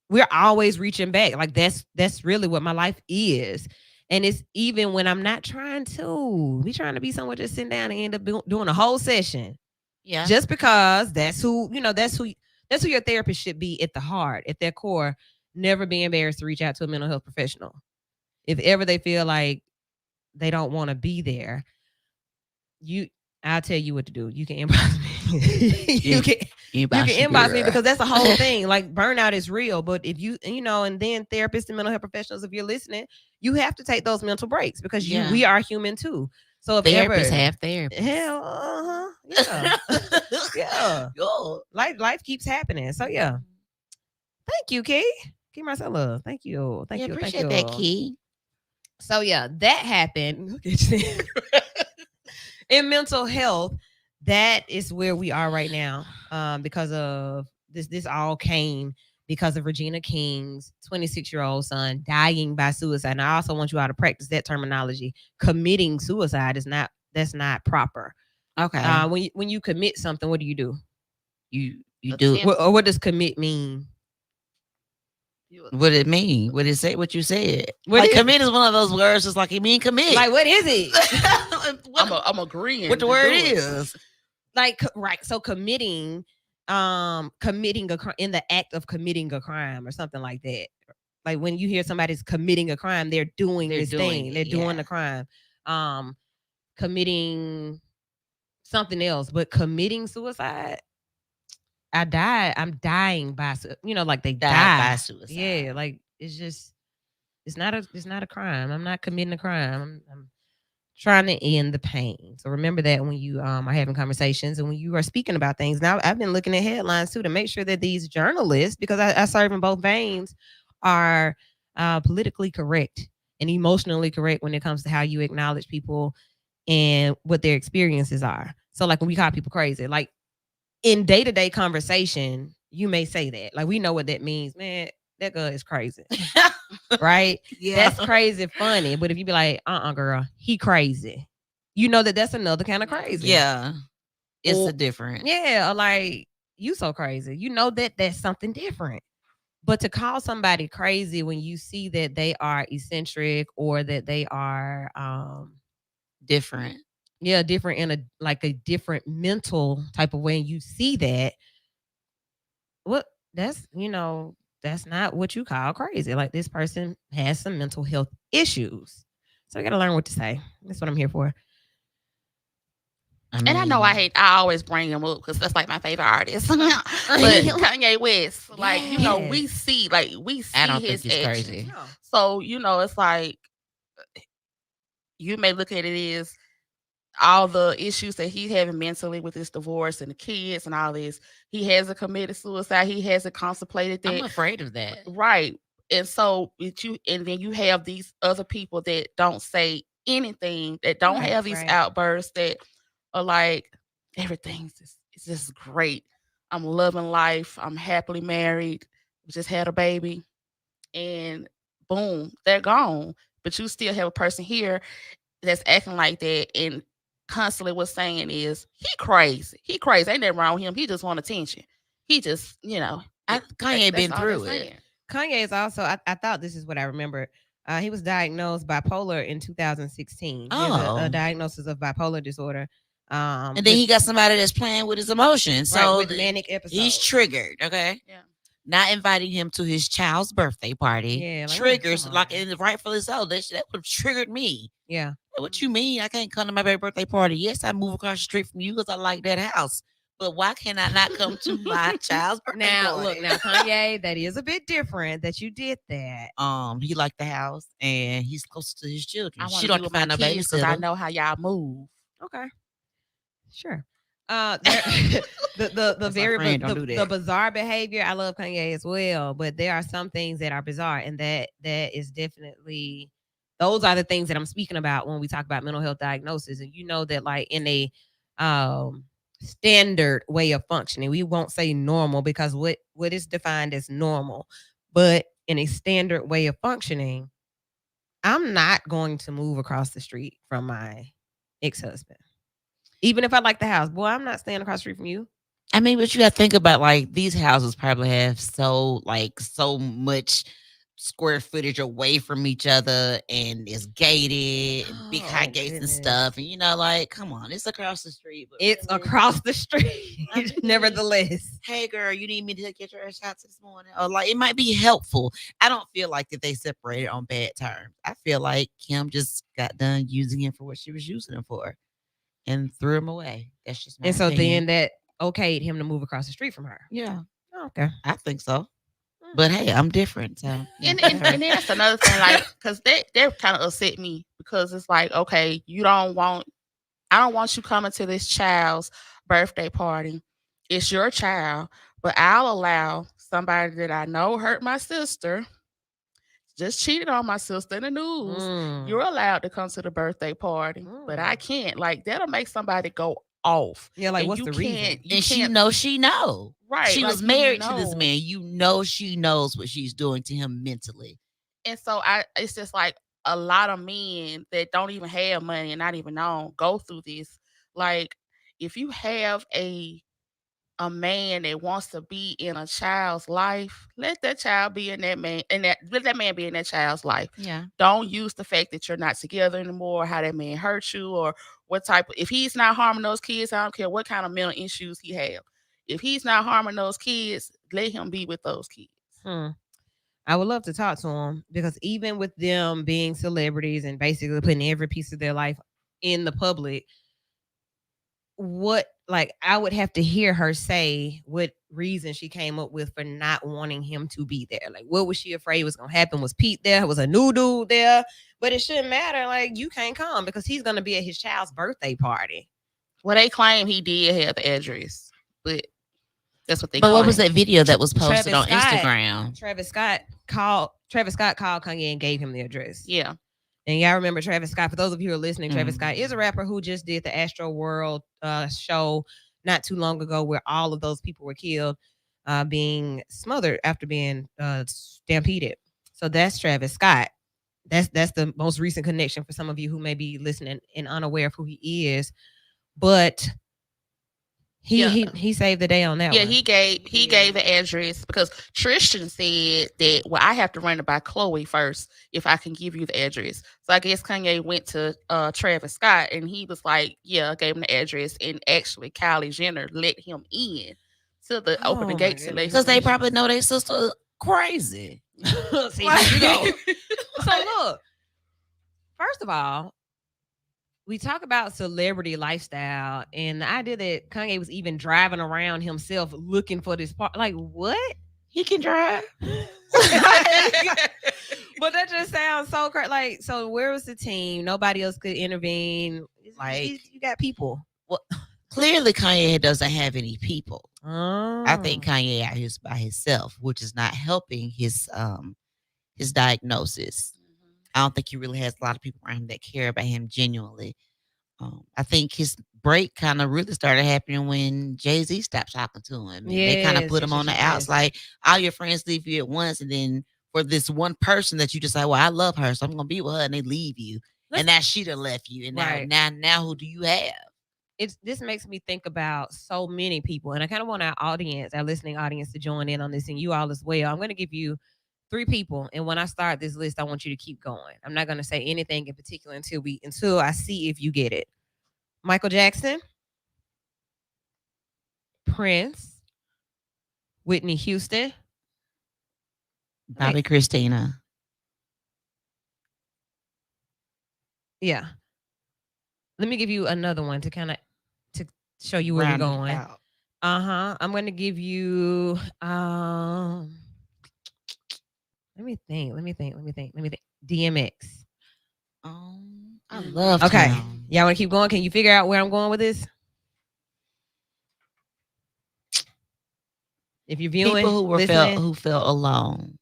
We're always reaching back. Like that's really what my life is. And it's even when I'm not trying to. We trying to be someone just sitting down and end up doing a whole session. Yeah. Just because that's who your therapist should be at the heart, at their core. Never be embarrassed to reach out to a mental health professional. If ever they feel like they don't want to be there, I'll tell you what to do. You can inbox me. you can inbox me because that's the whole thing. Like burnout is real, but if and then therapists and mental health professionals, if you're listening, you have to take those mental breaks because we are human too. So if therapists have therapists. Hell, yeah, yeah. Life keeps happening. So yeah, thank you, Key. Give myself love. Thank you. Thank you. Appreciate that, Key. So yeah, that happened. Look at you. In mental health, that is where we are right now. Because of this all came because of Regina King's 26-year-old son dying by suicide. And I also want you all to practice that terminology. Committing suicide that's not proper. Okay. When you commit something, what do? You do. What does commit mean? What it mean? What it say? What you said? Like commit is one of those words. It's like it mean commit. Like what is it? I'm agreeing. What the word is? Like right. So committing in the act of committing a crime or something like that. Like when you hear somebody's committing a crime, they're doing this thing. They're doing the crime. Committing something else, but committing suicide. I'm dying by like they died by suicide. Yeah, like it's not a crime. I'm not committing a crime. I'm trying to end the pain. So remember that when you are having conversations and when you are speaking about things. Now I've been looking at headlines too to make sure that these journalists, because I serve in both veins, are politically correct and emotionally correct when it comes to how you acknowledge people and what their experiences are. So like when we call people crazy, like in day-to-day conversation, you may say that. Like we know what that means. Man, that girl is crazy. Right? Yeah. That's crazy funny. But if you be like, girl, he crazy. You know that's another kind of crazy. Yeah. It's a different. Yeah, like you so crazy. You know that's something different. But to call somebody crazy when you see that they are eccentric or that they are different. Yeah, different in a different mental type of way. And you see that, that's not what you call crazy. Like this person has some mental health issues. So I got to learn what to say. That's what I'm here for. And I know I always bring him up because that's like my favorite artist. But Kanye West, like, we see I don't his think he's actions. crazy. So, it's like you may look at it as all the issues that he's having mentally with his divorce and the kids and all this. He hasn't committed suicide. He hasn't contemplated that. I'm afraid of that. Right. And so and then you have these other people that don't say anything, that don't have these outbursts, that are like, everything's just great. I'm loving life. I'm happily married. We just had a baby. And boom, they're gone. But you still have a person here that's acting like that, and constantly what's saying is he crazy. He crazy. Ain't nothing wrong with him. He just want attention. He just, Kanye been through it. Kanye is also, I thought this is what I remember. He was diagnosed bipolar in 2016. He has a diagnosis of bipolar disorder. And then he got somebody that's playing with his emotions. So with manic episodes. He's triggered. Okay. Yeah. Not inviting him to his child's birthday party. Yeah. Like, triggers, and rightfully so. That would have triggered me. Yeah. What you mean? I can't come to my baby birthday party? Yes, I move across the street from you because I like that house. But why can I not come to my child's birthday Now, party? look, now Kanye, that is a bit different that you did that. He liked the house and he's close to his children. I want She to don't be have to with my find a kids because I babysitter. know how y'all move. Okay, sure. There, the That's my very friend, don't do the that. bizarre behavior. I love Kanye as well, but there are some things that are bizarre, and that is definitely those are the things that I'm speaking about when we talk about mental health diagnosis. And you know that, like in a um standard way of functioning, we won't say normal because what is defined as normal, but in a standard way of functioning, I'm not going to move across the street from my ex-husband. Even if I like the house, boy, I'm not staying across the street from you. I mean, but you got to think about like these houses probably have so much square footage away from each other and it's gated and big high Oh, gates and goodness. stuff. And you know, like, come on, it's across the street. But It's really, across the street, I mean, nevertheless. hey girl, you need me to get your shots this morning? Or like it might be helpful. I don't feel like that they separated on bad terms. I feel like Kim just got done using him for what she was using him for and threw him away. That's just my And so opinion. then that okayed him to move across the street from her. Yeah, Oh, okay. I think so. But hey, I'm different. So yeah, And whatever. and that's another thing, like, because that kind of upset me because it's like, okay, I don't want you coming to this child's birthday party. It's your child, but I'll allow somebody that I know hurt my sister, just cheated on my sister in the news. Mm. You're allowed to come to the birthday party, but I can't. Like, that'll make somebody go off. Yeah, like And what's you the can't, reason? you And can't, she know. right? She like, was you married to this know. man. You know she knows what she's doing to him mentally. And so it's just like a lot of men that don't even have money and not even know go through this. Like, if you have a man that wants to be in a child's life, let that child be in that man, and let that man be in that child's life. Yeah. Don't use the fact that you're not together anymore, how that man hurt you, or what type of, if he's not harming those kids, I don't care what kind of mental issues he have. If he's not harming those kids, let him be with those kids. I would love to talk to him because even with them being celebrities and basically putting every piece of their life in the public, I would have to hear her say what reason she came up with for not wanting him to be there. Like, what was she afraid was gonna happen? Was Pete there? Was a new dude there? But it shouldn't matter. Like, you can't come because he's gonna be at his child's birthday party. Well, they claim he did have the address, but that's what they. But claim. what was that video that was posted Travis on Scott. Instagram? Travis Scott called Kanye and gave him the address. Yeah. And y'all remember Travis Scott. For those of you who are listening, Travis Scott is a rapper who just did the Astro World show not too long ago where all of those people were killed being smothered after being stampeded. So that's Travis Scott. That's the most recent connection for some of you who may be listening and unaware of who he is. But he saved the day on that one. Yeah, he gave the address because Tristan said that, well, I have to run it by Chloe first if I can give you the address. So I guess Kanye went to Travis Scott and he was like, yeah, gave him the address, and actually Kylie Jenner let him in to open the gates and let him Because they in. probably know their sister crazy. See, Like, you go. So look, first of all, we talk about celebrity lifestyle and the idea that Kanye was even driving around himself looking for this part. Like, what? He can drive. But that just sounds so crazy. Like, so where was the team? Nobody else could intervene. Like, you got people. Well, clearly Kanye doesn't have any people. Oh. I think Kanye out here by himself, which is not helping his diagnosis. I don't think he really has a lot of people around him that care about him genuinely. I think his break kind of really started happening when Jay-Z stopped talking to him. And they kind of put him on the outs, like all your friends leave you at once, and then for this one person that you just like, well, I love her, so I'm gonna be with her, and they leave you, and now she done left you, and now who do you have? This makes me think about so many people, and I kind of want our listening audience, to join in on this, and you all as well. I'm going to give you 3 people, and when I start this list, I want you to keep going. I'm not going to say anything in particular until I see if you get it. Michael Jackson, Prince, Whitney Houston, Bobby Christina. Yeah. Let me give you another one to kind of to show you where we're going. I'm going to give you let me think. DMX. I loved Okay. him. Y'all want to keep going? Can you figure out where I'm going with this? If you're viewing, People listening, who felt alone.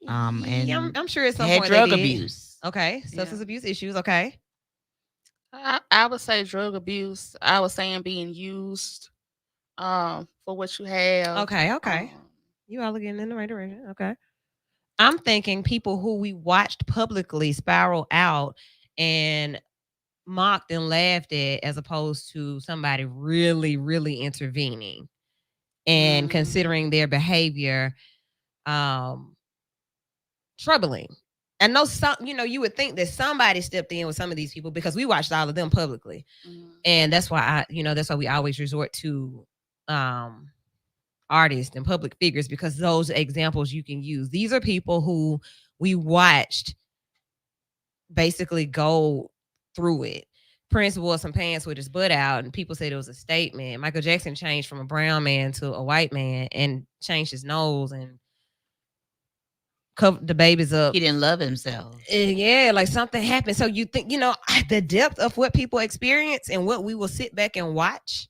yeah, And I'm sure at some had point drug they did. abuse. Okay, substance abuse issues. Okay, I would say drug abuse. I was saying being used for what you have. okay. You all are getting in the right direction. Okay. I'm thinking people who we watched publicly spiral out and mocked and laughed at, as opposed to somebody really, really intervening and considering their behavior troubling. I know some, you would think that somebody stepped in with some of these people because we watched all of them publicly. And that's why that's why we always resort to artists and public figures, because those examples you can use. These are people who we watched basically go through it. Prince wore some pants with his butt out, and people said it was a statement. Michael Jackson changed from a brown man to a white man and changed his nose and covered the babies up. He didn't love himself. Yeah, like something happened. So you think, the depth of what people experience and what we will sit back and watch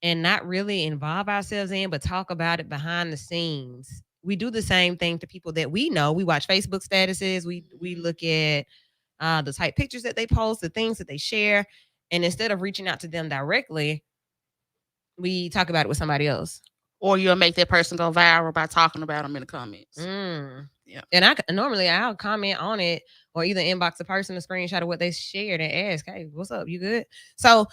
and not really involve ourselves in, but talk about it behind the scenes. We do the same thing to people that we know. We watch Facebook statuses. We look at the type pictures that they post, the things that they share. And instead of reaching out to them directly, we talk about it with somebody else. Or you'll make that person go viral by talking about them in the comments. Yeah. And I'll comment on it or either inbox the person a screenshot of what they shared and ask, hey, what's up? You good? So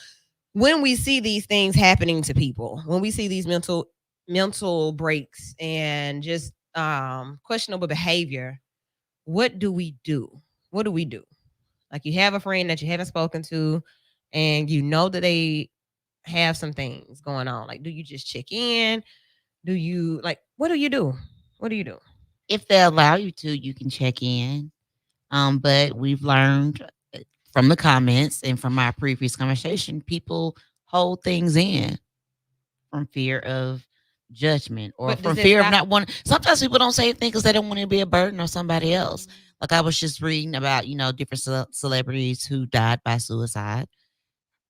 when we see these things happening to people, when we see these mental breaks and just questionable behavior, what do we do? What do we do? Like, you have a friend that you haven't spoken to and you know that they have some things going on. Like, do you just check in? Do you what do you do? What do you do? If they allow you to, you can check in. But we've learned from the comments and from our previous conversation, people hold things in from fear of judgment or from fear of not wanting. Sometimes people don't say anything because they don't want to be a burden on somebody else. Like, I was just reading about, different celebrities who died by suicide.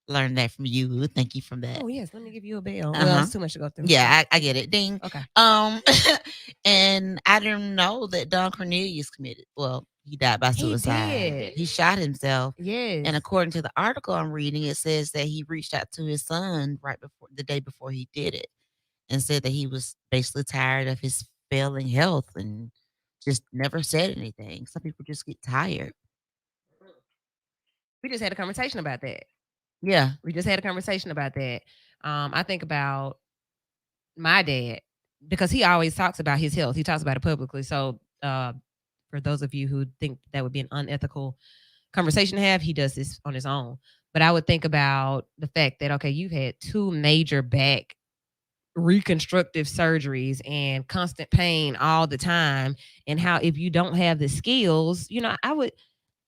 Learned that from you. Thank you for that. Oh yes, let me give you a bell. Well, it's too much to go through. Yeah, I get it. Ding. Okay. And I didn't know that Don Cornelius committed. Well, he died by suicide. He shot himself. Yes. And according to the article I'm reading, it says that he reached out to his son right before the day before he did it, and said that he was basically tired of his failing health and just never said anything. Some people just get tired. We just had a conversation about that. Yeah. We just had a conversation about that. I think about my dad because he always talks about his health. He talks about it publicly. So for those of you who think that would be an unethical conversation to have, he does this on his own. But I would think about the fact that, okay, you've had 2 major back reconstructive surgeries and constant pain all the time, and how if you don't have the skills,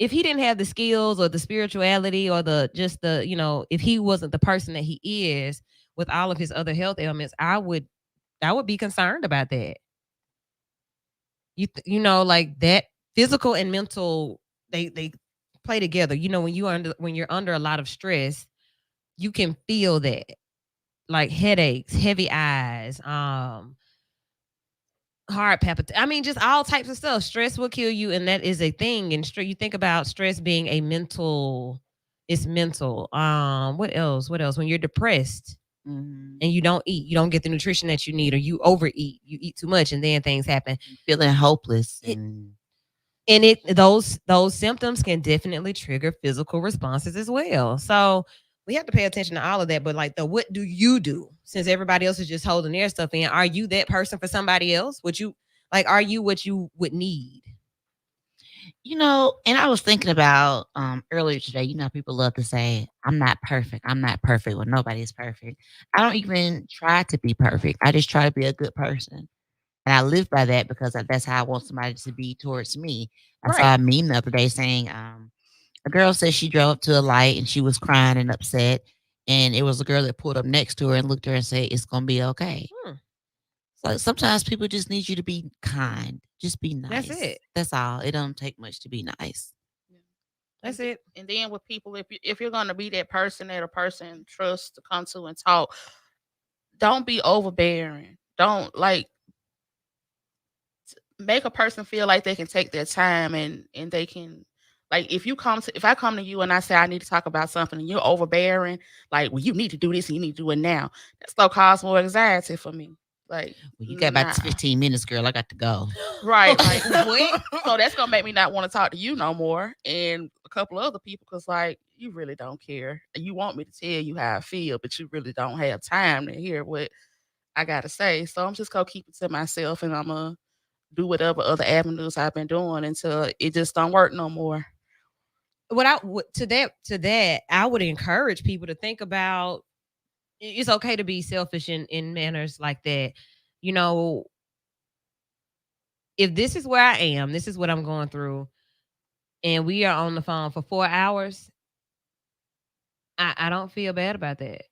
if he didn't have the skills or the spirituality or if he wasn't the person that he is with all of his other health ailments, I would be concerned about that. Like that physical and mental, they play together. When you're under a lot of stress, you can feel that, like headaches, heavy eyes, heart palpitation. I mean, just all types of stuff. Stress will kill you, and that is a thing. And you think about stress being it's mental. What else? When you're depressed and you don't eat, you don't get the nutrition that you need, or you overeat, you eat too much, and then things happen. Feeling hopeless. Those symptoms can definitely trigger physical responses as well. So we have to pay attention to all of that. But what do you do? Since everybody else is just holding their stuff in, are you that person for somebody else? Are you what you would need? And I was thinking about earlier today, people love to say, I'm not perfect. I'm not perfect. Well, nobody is perfect. I don't even try to be perfect. I just try to be a good person. And I live by that because that's how I want somebody to be towards me. I saw a meme the other day saying, a girl said she drove up to a light and she was crying and upset. and it was a girl that pulled up next to her and looked at her and said, "It's gonna be okay." Hmm. So sometimes people just need you to be kind. Just be That's nice. it. That's all. It don't take much to be nice. Yeah. That's And, it. and then with people, if you're gonna be that person that a person trusts to come to and talk, don't be overbearing. Don't like make a person feel like they can take their time and they can like if I come to you and I say I need to talk about something and you're overbearing, like, well, you need to do this and you need to do it now. That's gonna cause more anxiety for me. Like, Well, you got about nah. 15 minutes, girl. I got to go. Right, like What? so that's gonna make me not want to talk to you no more and a couple other people because like you really don't care. You want me to tell you how I feel, but you really don't have time to hear what I gotta say. So I'm just gonna keep it to myself and I'm gonna do whatever other avenues I've been doing until it just don't work no more. To that, I would encourage people to think about it's okay to be selfish in manners like that. You know, if this is where I am, this is what I'm going through, and we are on the phone for 4 hours, I don't feel bad about that.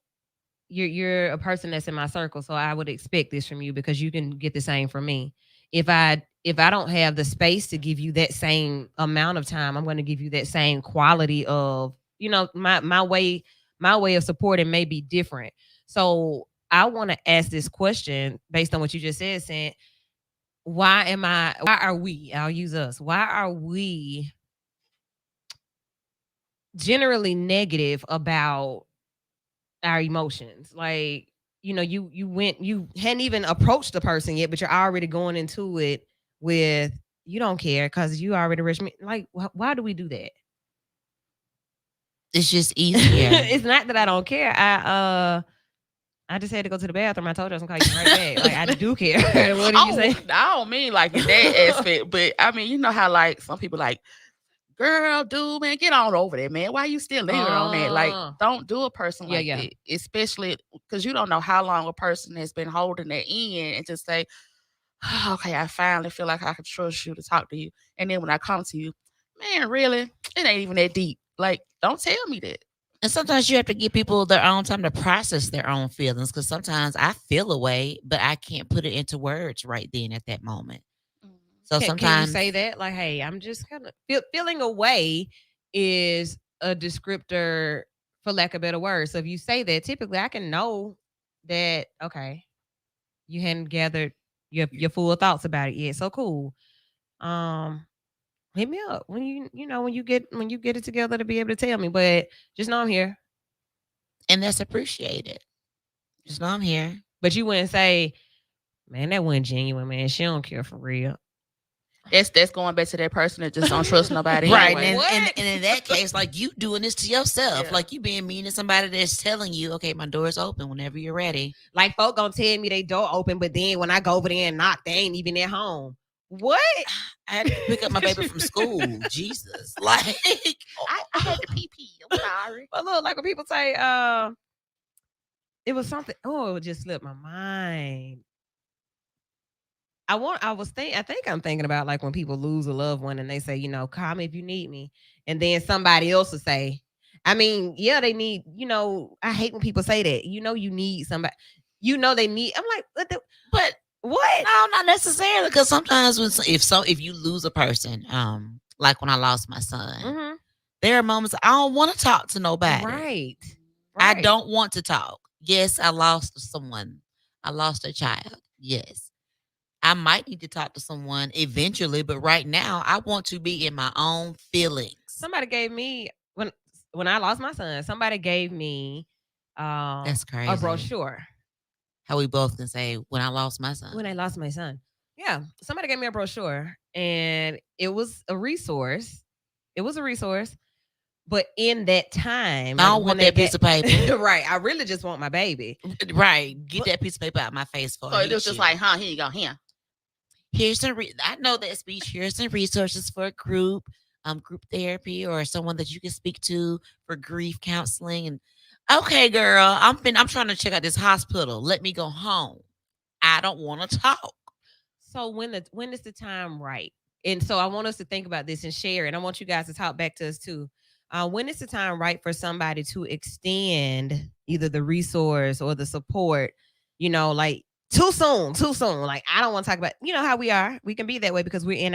You're a person that's in my circle, so I would expect this from you because you can get the same from me. If I don't have the space to give you that same amount of time, I'm going to give you that same quality of, my way of supporting may be different. So I want to ask this question based on what you just said, saying, why are we, I'll use us, why are we generally negative about our emotions? Like, you hadn't even approached the person yet, but you're already going into it with you don't care because you already rich me. Like, why do we do that? It's just easier. It's not that I don't care. I just had to go to the bathroom. I told you I was gonna call you right back. Like, I do care. What did you say? I don't mean like in that aspect, but I mean, you know how like some people like, girl, dude, man, get on over there, man. Why you still lingering on that? Like, don't do a person Yeah, like yeah. that, especially because you don't know how long a person has been holding that in and just say, okay, I finally feel like I can trust you to talk to you. And then when I come to you, man, really, it ain't even that deep. Like, don't tell me that. And sometimes you have to give people their own time to process their own feelings because sometimes I feel a way, but I can't put it into words right then at that moment. Mhm. So Can you sometimes say that? Like, hey, I'm just kind of feeling away is a descriptor for lack of better words. So if you say that, typically I can know that, okay, you hadn't gathered your full thoughts about it yet. So cool. Um, hit me up when you get it together to be able to tell me. But just know I'm here. and that's appreciated. Just know I'm here. But you wouldn't say, man, that wasn't genuine, man. She don't care for real. That's going back to that person that just don't trust nobody Right. anyway. And in that case, like you doing this to yourself, Yeah. like you being mean to somebody that's telling you, okay, my door's open whenever you're ready. Like, folk gonna tell me they door open, but then when I go over there and knock, they ain't even at home. What? I had to pick up my baby from school. Jesus. Like I had to pee pee. I'm sorry. But look, like when people say, it was something. Oh, it just slipped my mind. I think I'm thinking about like when people lose a loved one and they say, call me if you need me. And then somebody else will say, I mean, yeah, they need, I hate when people say that. You need somebody. They need. I'm like, but what? no, not necessarily. Because sometimes if you lose a person, like when I lost my son, Mhm. there are moments I don't want to talk to nobody. Right. I don't want to talk. Yes, I lost someone. I lost a child. Yes. I might need to talk to someone eventually, but right now I want to be in my own feelings. Somebody gave me when I lost my son, somebody gave me That's a crazy. brochure. How we both can say when I lost my son. When I lost my son. Yeah. Somebody gave me a brochure and it was a resource. But in that time, I don't want that piece of paper. Right. I really just want my baby. Right. Get that piece of paper out my face for So it was just like, here you go, here. Here's some I know that speech. Here's some resources for a group therapy or someone that you can speak to for grief counseling. And okay, girl, I'm trying to check out this hospital. Let me go home. I don't want to talk. So when is the time right? And so I want us to think about this and share it. I want you guys to talk back to us too. When is the time right for somebody to extend either the resource or the support? Like too soon, too soon. Like I don't want to talk about. You know how we are. We can be that way because we're in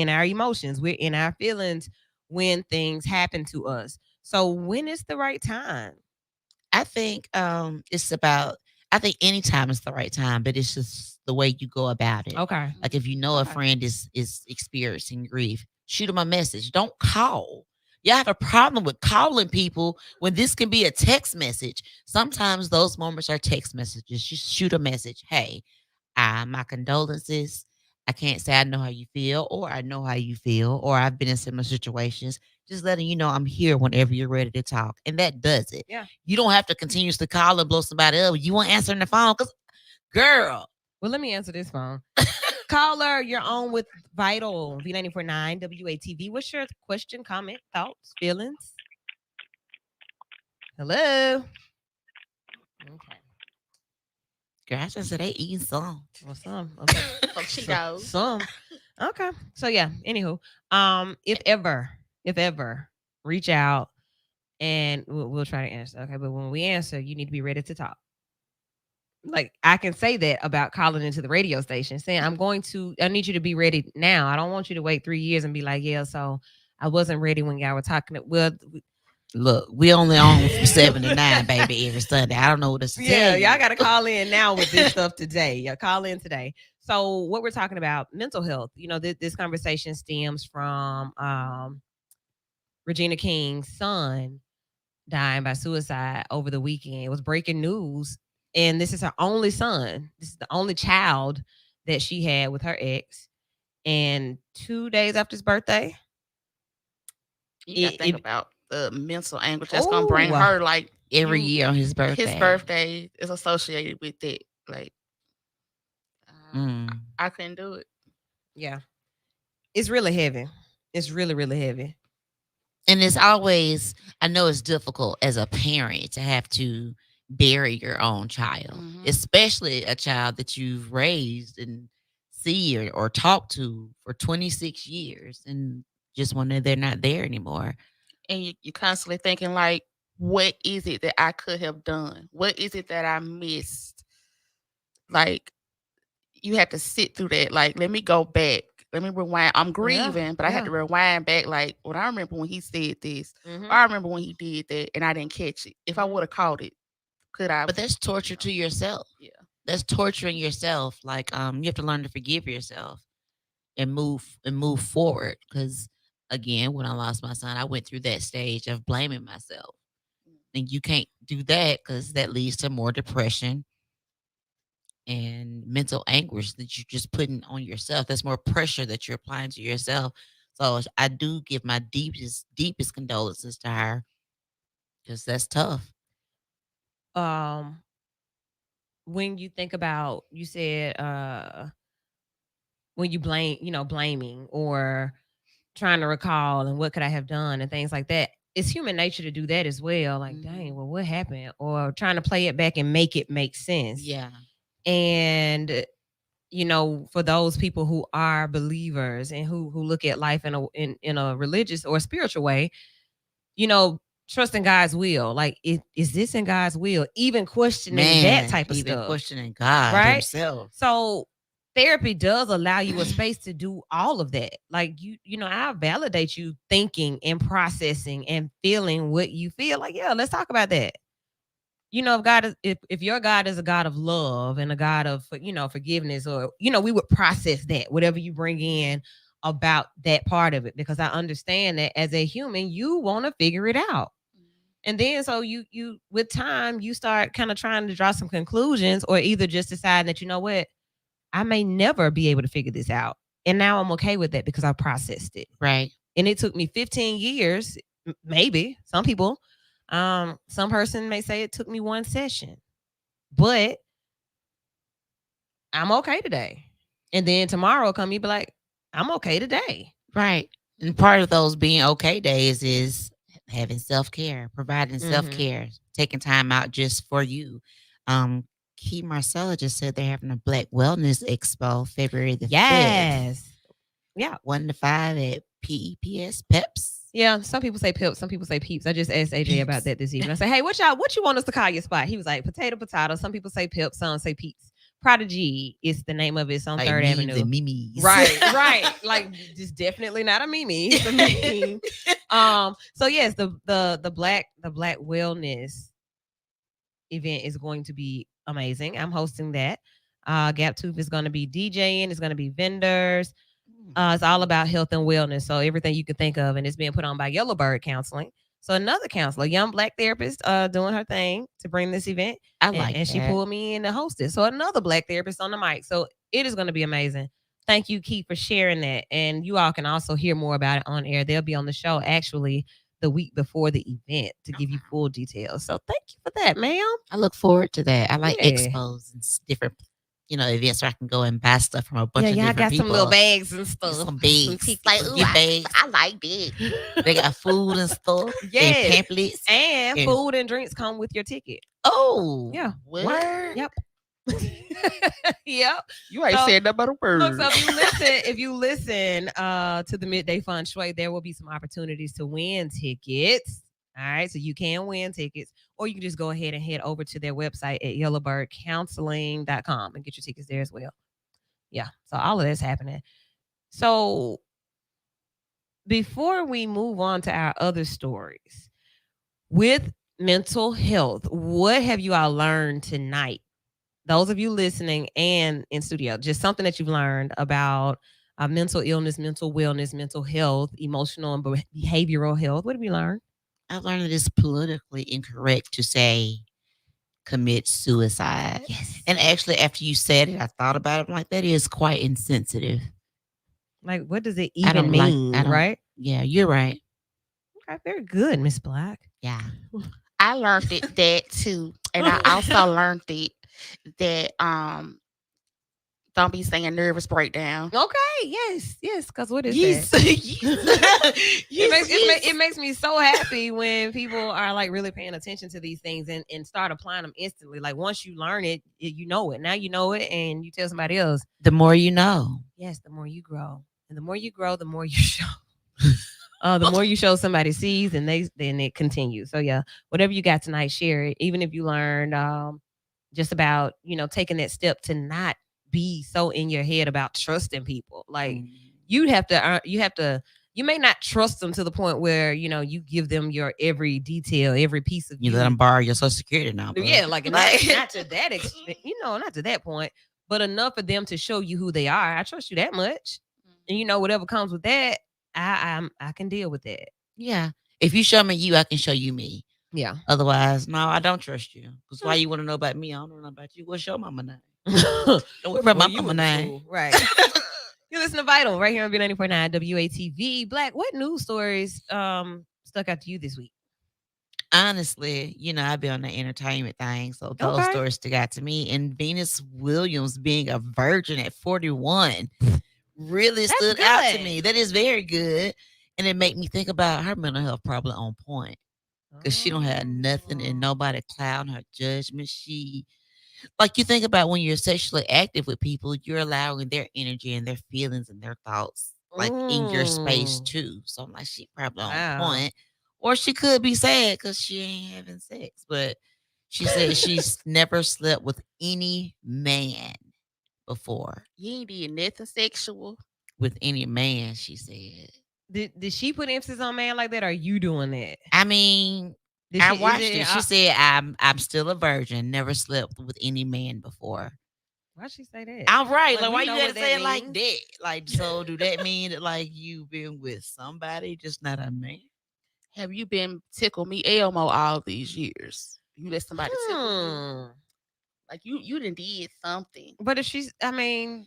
our emotions. We're in our feelings when things happen to us. So when is the right time? I think it's about. I think any time is the right time, but it's just the way you go about it. Okay. Like if you know a Okay. friend is experiencing grief, shoot them a message. Don't call. You have a problem with calling people when this can be a text message. Sometimes those moments are text messages. Just shoot a message. Hey, my condolences. I can't say I know how you feel, or I know how you feel, or I've been in similar situations. Just letting you know I'm here whenever you're ready to talk. And that does it. Yeah. You don't have to continuously call and blow somebody up. You won't answer the phone because, girl. Well, let me answer this phone. Caller, you're on with Vital V94.9 WATV. What's your question, comment, thoughts, feelings? Hello. Okay. Girl, I just said they eating some. Well, some. Okay. Some Cheetos. Some. Okay. So yeah. Anywho, if ever, reach out and we'll try to answer. Okay, but when we answer, you need to be ready to talk. Like I can say that about calling into the radio station, saying I need you to be ready now. I don't want you to wait 3 years and be like, yeah, so I wasn't ready when y'all were talking. Well, Look, we only on from 7 to 9, baby, every Sunday. I don't know what else to yeah, tell you. y'all got to call in now with this stuff today. Yeah, call in today. So what we're talking about, mental health. This conversation stems from Regina King's son dying by suicide over the weekend. It was breaking news, and this is her only son. This is the only child that she had with her ex. And 2 days after his birthday, You gotta It- think it- about the mental anguish that's gonna bring Ooh. her. Like Every you- year on his birthday. his birthday is associated with it. Like Mm. I couldn't do it. yeah, it's really heavy. It's really, really heavy. And it's always, I know it's difficult as a parent to have to bury your own child, Mhm. especially a child that you've raised and see or talked to for 26 years, and just when they're not there anymore. And you constantly thinking like, what is it that I could have done? What is it that I missed? Like you have to sit through that. Like, let me go back. Let me rewind. I'm grieving, but I had to rewind back. Like, well, I remember when he said this. Mhm. I remember when he did that, and I didn't catch it. If I would have caught it, could I? But that's torture to yourself. Yeah. That's torturing yourself. Like you have to learn to forgive yourself and move forward. Because again, when I lost my son, I went through that stage of blaming myself. And you can't do that because that leads to more depression and mental anguish that you're just putting on yourself. That's more pressure that you're applying to yourself. So I do give my deepest condolences to her because that's tough. Um, when you think about, you said, when you blaming or trying to recall and what could I have done and things like that. It's human nature to do that as well. Like, dang, well, what happened? Or trying to play it back and make it make sense. Yeah. And for those people who are believers and who look at life in a religious or spiritual way, trust in God's will. Like, is this in God's will? Even questioning that type of even stuff. questioning God Right? himself. So therapy does allow you a space to do all of that. Like I validate you thinking and processing and feeling what you feel. Like, yeah, let's talk about that. If your God is a God of love and a God of forgiveness, or we would process that, whatever you bring in about that part of it, because I understand that as a human, you want to figure it out. And then so you with time, you start kind of trying to draw some conclusions, or either just decide that, what, I may never be able to figure this out. And now I'm okay with that because I processed it. Right. And it took me 15 years, maybe. Some people, some person may say it took me one session. But I'm okay today. And then tomorrow come, you be like, I'm okay today. Right. And part of those being okay days is having self-care, providing self-care, taking time out just for you. Key Marcella just said they're having a Black Wellness Expo February the 5th. Yes. Yeah. 1 to 5 at PEPS, PEPS. Yeah, some people say pips, some people say peeps. I just asked AJ about that this evening. I said, hey, what you want us to call your spot? He was like, potato. Some people say pips, some say peeps. Prodigy is the name of it. It's on Like 3rd memes Avenue. and memes. Right. Like just definitely not a meme. It's a meme. So yes, the black wellness event is going to be amazing. I'm hosting that. Gap Tooth is going to be DJing. It's going to be vendors. It's all about health and wellness. So everything you can think of, and it's being put on by Yellowbird Counseling. So another counselor, young black therapist, doing her thing to bring this event. I like and she that. pulled me in to host it. So another black therapist on the mic. So it is going to be amazing. Thank you, Keith, for sharing that. And you all can also hear more about it on air. They'll be on the show actually the week before the event to give you full details. So thank you for that, ma'am. I look forward to that. I like Yeah. expos and different, events where I can go and buy stuff from a bunch of Yeah, different got people. some little bags and stuff. Some bags. Like, some ooh, gift bags. I like that. They got food and stuff. Yes. And pamphlets. And And- food and drinks come with your ticket. Oh. Yeah. What? Word. Yep. Yep. You ain't So- said nothing but a word. Look, so if you listen to the Midday Fun Shui, there will be some opportunities to win tickets. All right, so you can win tickets, or you can just go ahead and head over to their website at yellowbirdcounseling.com and get your tickets there as well. Yeah, so all of that's happening. So before we move on to our other stories, with mental health, what have you all learned tonight? Those of you listening and in studio, just something that you've learned about mental illness, mental wellness, mental health, emotional and behavioral health. What have you learned? I've learned that it's politically incorrect to say commit suicide. Yes. And actually, after you said it, I thought about it. I'm like, that is quite insensitive. Like, what does it I even don't like- mean? I don't- Right? Yeah, you're right. Okay, very good, Miss Black. Yeah. I learned that too, and I also learned that don't be saying nervous breakdown. Okay, yes, because what is Yes. that? Yes. It makes me so happy when people are like really paying attention to these things and start applying them instantly. Like once you learn it, you know it. Now you know it, and you tell somebody else. The more you know. Yes, the more you grow, and the more you grow, the more you show. The more you show, somebody sees, and then it continues. So yeah, whatever you got tonight, share it. Even if you learned just about taking that step to not be so in your head about trusting people. Like you may not trust them to the point where you give them your every detail, every piece of You let them borrow your social security number. Yeah, like not to that extent, not to that point, but enough for them to show you who they are. I trust you that much, and whatever comes with that, I can deal with that. Yeah. If you show me you, I can show you me. Yeah. Otherwise, no, I don't trust you. Because why you want to know about me? I don't know about you. What's your mama name? Don't worry about my mama name. Right. You listen to Vital right here on V94.9 WATV. Black, what news stories stuck out to you this week? Honestly, I've been on the entertainment thing, so those Okay. stories stuck out to me. And Venus Williams being a virgin at 41 really That's stood out to good. me. That is very good. And it made me think about her mental health probably on point. Because she don't have nothing and nobody clouding her judgment. Like you think about when you're sexually active with people, you're allowing their energy and their feelings and their thoughts like in your space too. So I'm like, she probably Wow. on point. Or she could be sad because she ain't having sex. But she said she's never slept with any man before. You ain't did nothing sexual. With any man, she said. Did she put emphasis on man like that? Or are you doing that? I mean, Did I she- watched is it. She said, I'm still a virgin, never slept with any man before. Why'd she say that? I'm right. Like, Like, we why you know gotta what say that it like means. that? Like, so do that mean that like you've been with somebody, just not a man? Have you been tickle me Elmo all these years? You let somebody tickle you? Like you done did something. But if she's, I mean,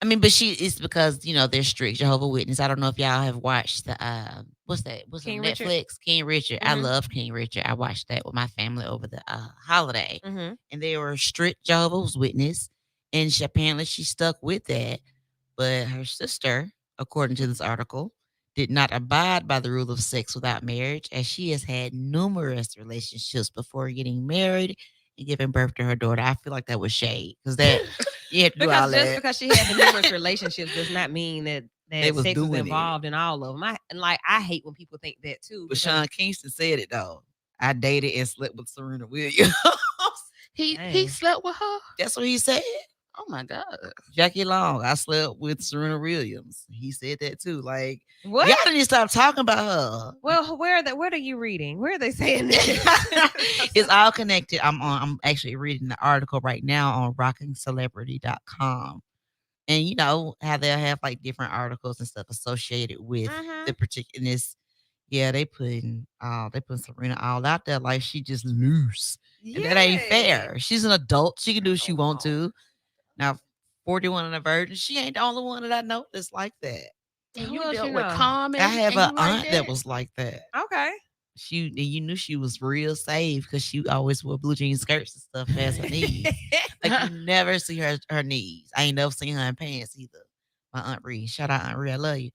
but it's because they're strict Jehovah's Witness. I don't know if y'all have watched the what's that? What's King on Richard? Netflix? King Richard. I Mhm. love King Richard. I watched that with my family over the holiday, mm-hmm. and they were strict Jehovah's Witness, and apparently she stuck with that. But her sister, according to this article, did not abide by the rule of sex without marriage, as she has had numerous relationships before getting married and giving birth to her daughter. I feel like that was shade because that you have to do all Because just that. because she had the numerous relationships does not mean that They was sex was doing it. involved in all of them. I hate when people think that too. But because- Sean Kingston said it though. I dated and slept with Serena Williams. He Dang. slept with her. That's what he said. Oh my God. Jackie Long, I slept with Serena Williams. He said that too. Like, What? y'all need to stop talking about her. Well, what are you reading? Where are they saying this? It's all connected. I'm actually reading the article right now on rockingcelebrity.com. And you know how they'll have like different articles and stuff associated with the particularness. Yeah, they putting Serena all out there like she just loose. And that ain't fair. She's an adult. She can do what she want to. Now, 41 and a virgin, she ain't the only one that I know that's like that. And Who you else dealt you with know? Common. I have and an you like aunt that was like that. Okay. And you knew she was real safe because she always wore blue jean skirts and stuff past her knees. Like you never see her knees. I ain't never seen her in pants either. My Aunt Ree. Shout out Aunt Ree. I love you.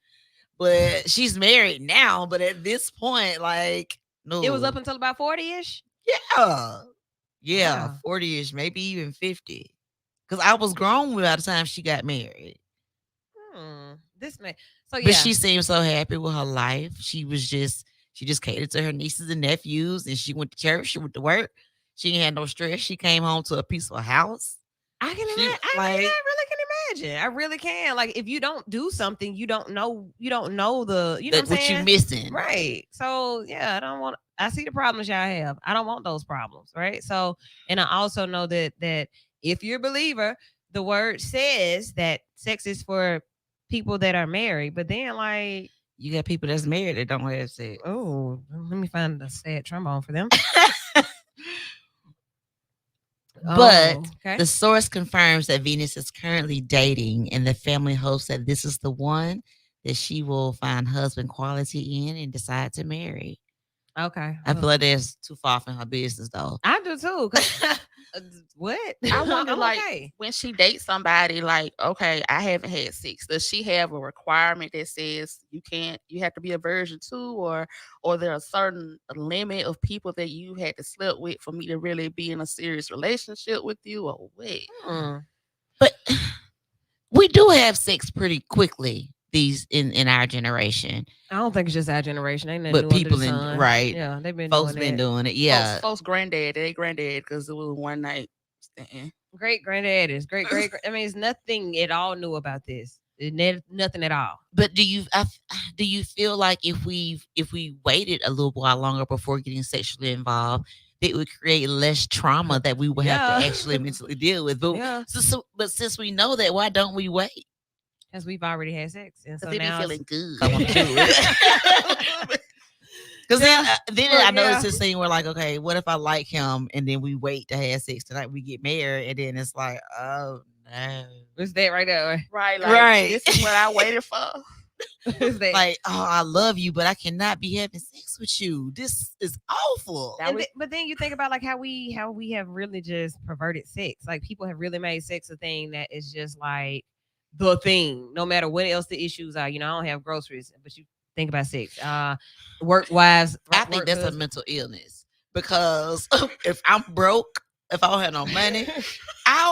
But she's married now. But at this point, like, no. It was up until about 40-ish. Yeah. Yeah. Wow. 40-ish, maybe even 50. Because I was grown by the time she got married. This man. So yeah. But she seemed so happy with her life. She just catered to her nieces and nephews, and she went to church. She went to work. She ain't had no stress. She came home to a peaceful house. I can She- imagine. I like- really can imagine. I really can. Like if you don't do something, you don't know the you know That's what I'm what saying? you missing. Right. So yeah, I see the problems y'all have. I don't want those problems. Right. So, and I also know that if you're a believer, the word says that sex is for people that are married, but then like, You got people that's married that don't have sex. oh, let me find a sad trombone for them. But Oh, okay. the source confirms that Venus is currently dating, and the family hopes that this is the one that she will find husband quality in and decide to marry. Okay. I feel like that's too far from her business, though. I do too. 'Cause- what? I wonder, I'm like, okay. when she dates somebody, like, okay, I haven't had sex. Does she have a requirement that says you have to be a virgin too, or there a certain limit of people that you had to sleep with for me to really be in a serious relationship with you, or what? Hmm. But we do have sex pretty quickly in our generation. I don't think it's just our generation. Ain't nothing But new under people the in sun. right, Yeah, they've been folks doing been that. doing it. Yeah, Folks granddad, because it was one night stand. Great granddaddies, great. I mean, it's nothing at all new about this. Nothing at all. but do you feel like if we waited a little while longer before getting sexually involved, it would create less trauma that we would have to Yeah. actually mentally deal with? But Yeah, but since we know that, why don't we wait? because we've already had sex, and so Because they be now feeling good. I want to do it. Because then Well, I noticed yeah. this thing where like, okay, what if I like him and then we wait to have sex tonight? We get married and then it's like, oh no, it's that right there. Right, like, Right. this is what I waited for. It's that. like, oh, I love you, but I cannot be having sex with you. This is awful. That was- But then you think about like how we have really just perverted sex. Like people have really made sex a thing that is just like the thing, no matter what else the issues are. You know, I don't have groceries, but you think about sex. Work wives. I think that's a mental illness because if I'm broke, if I don't have no money, I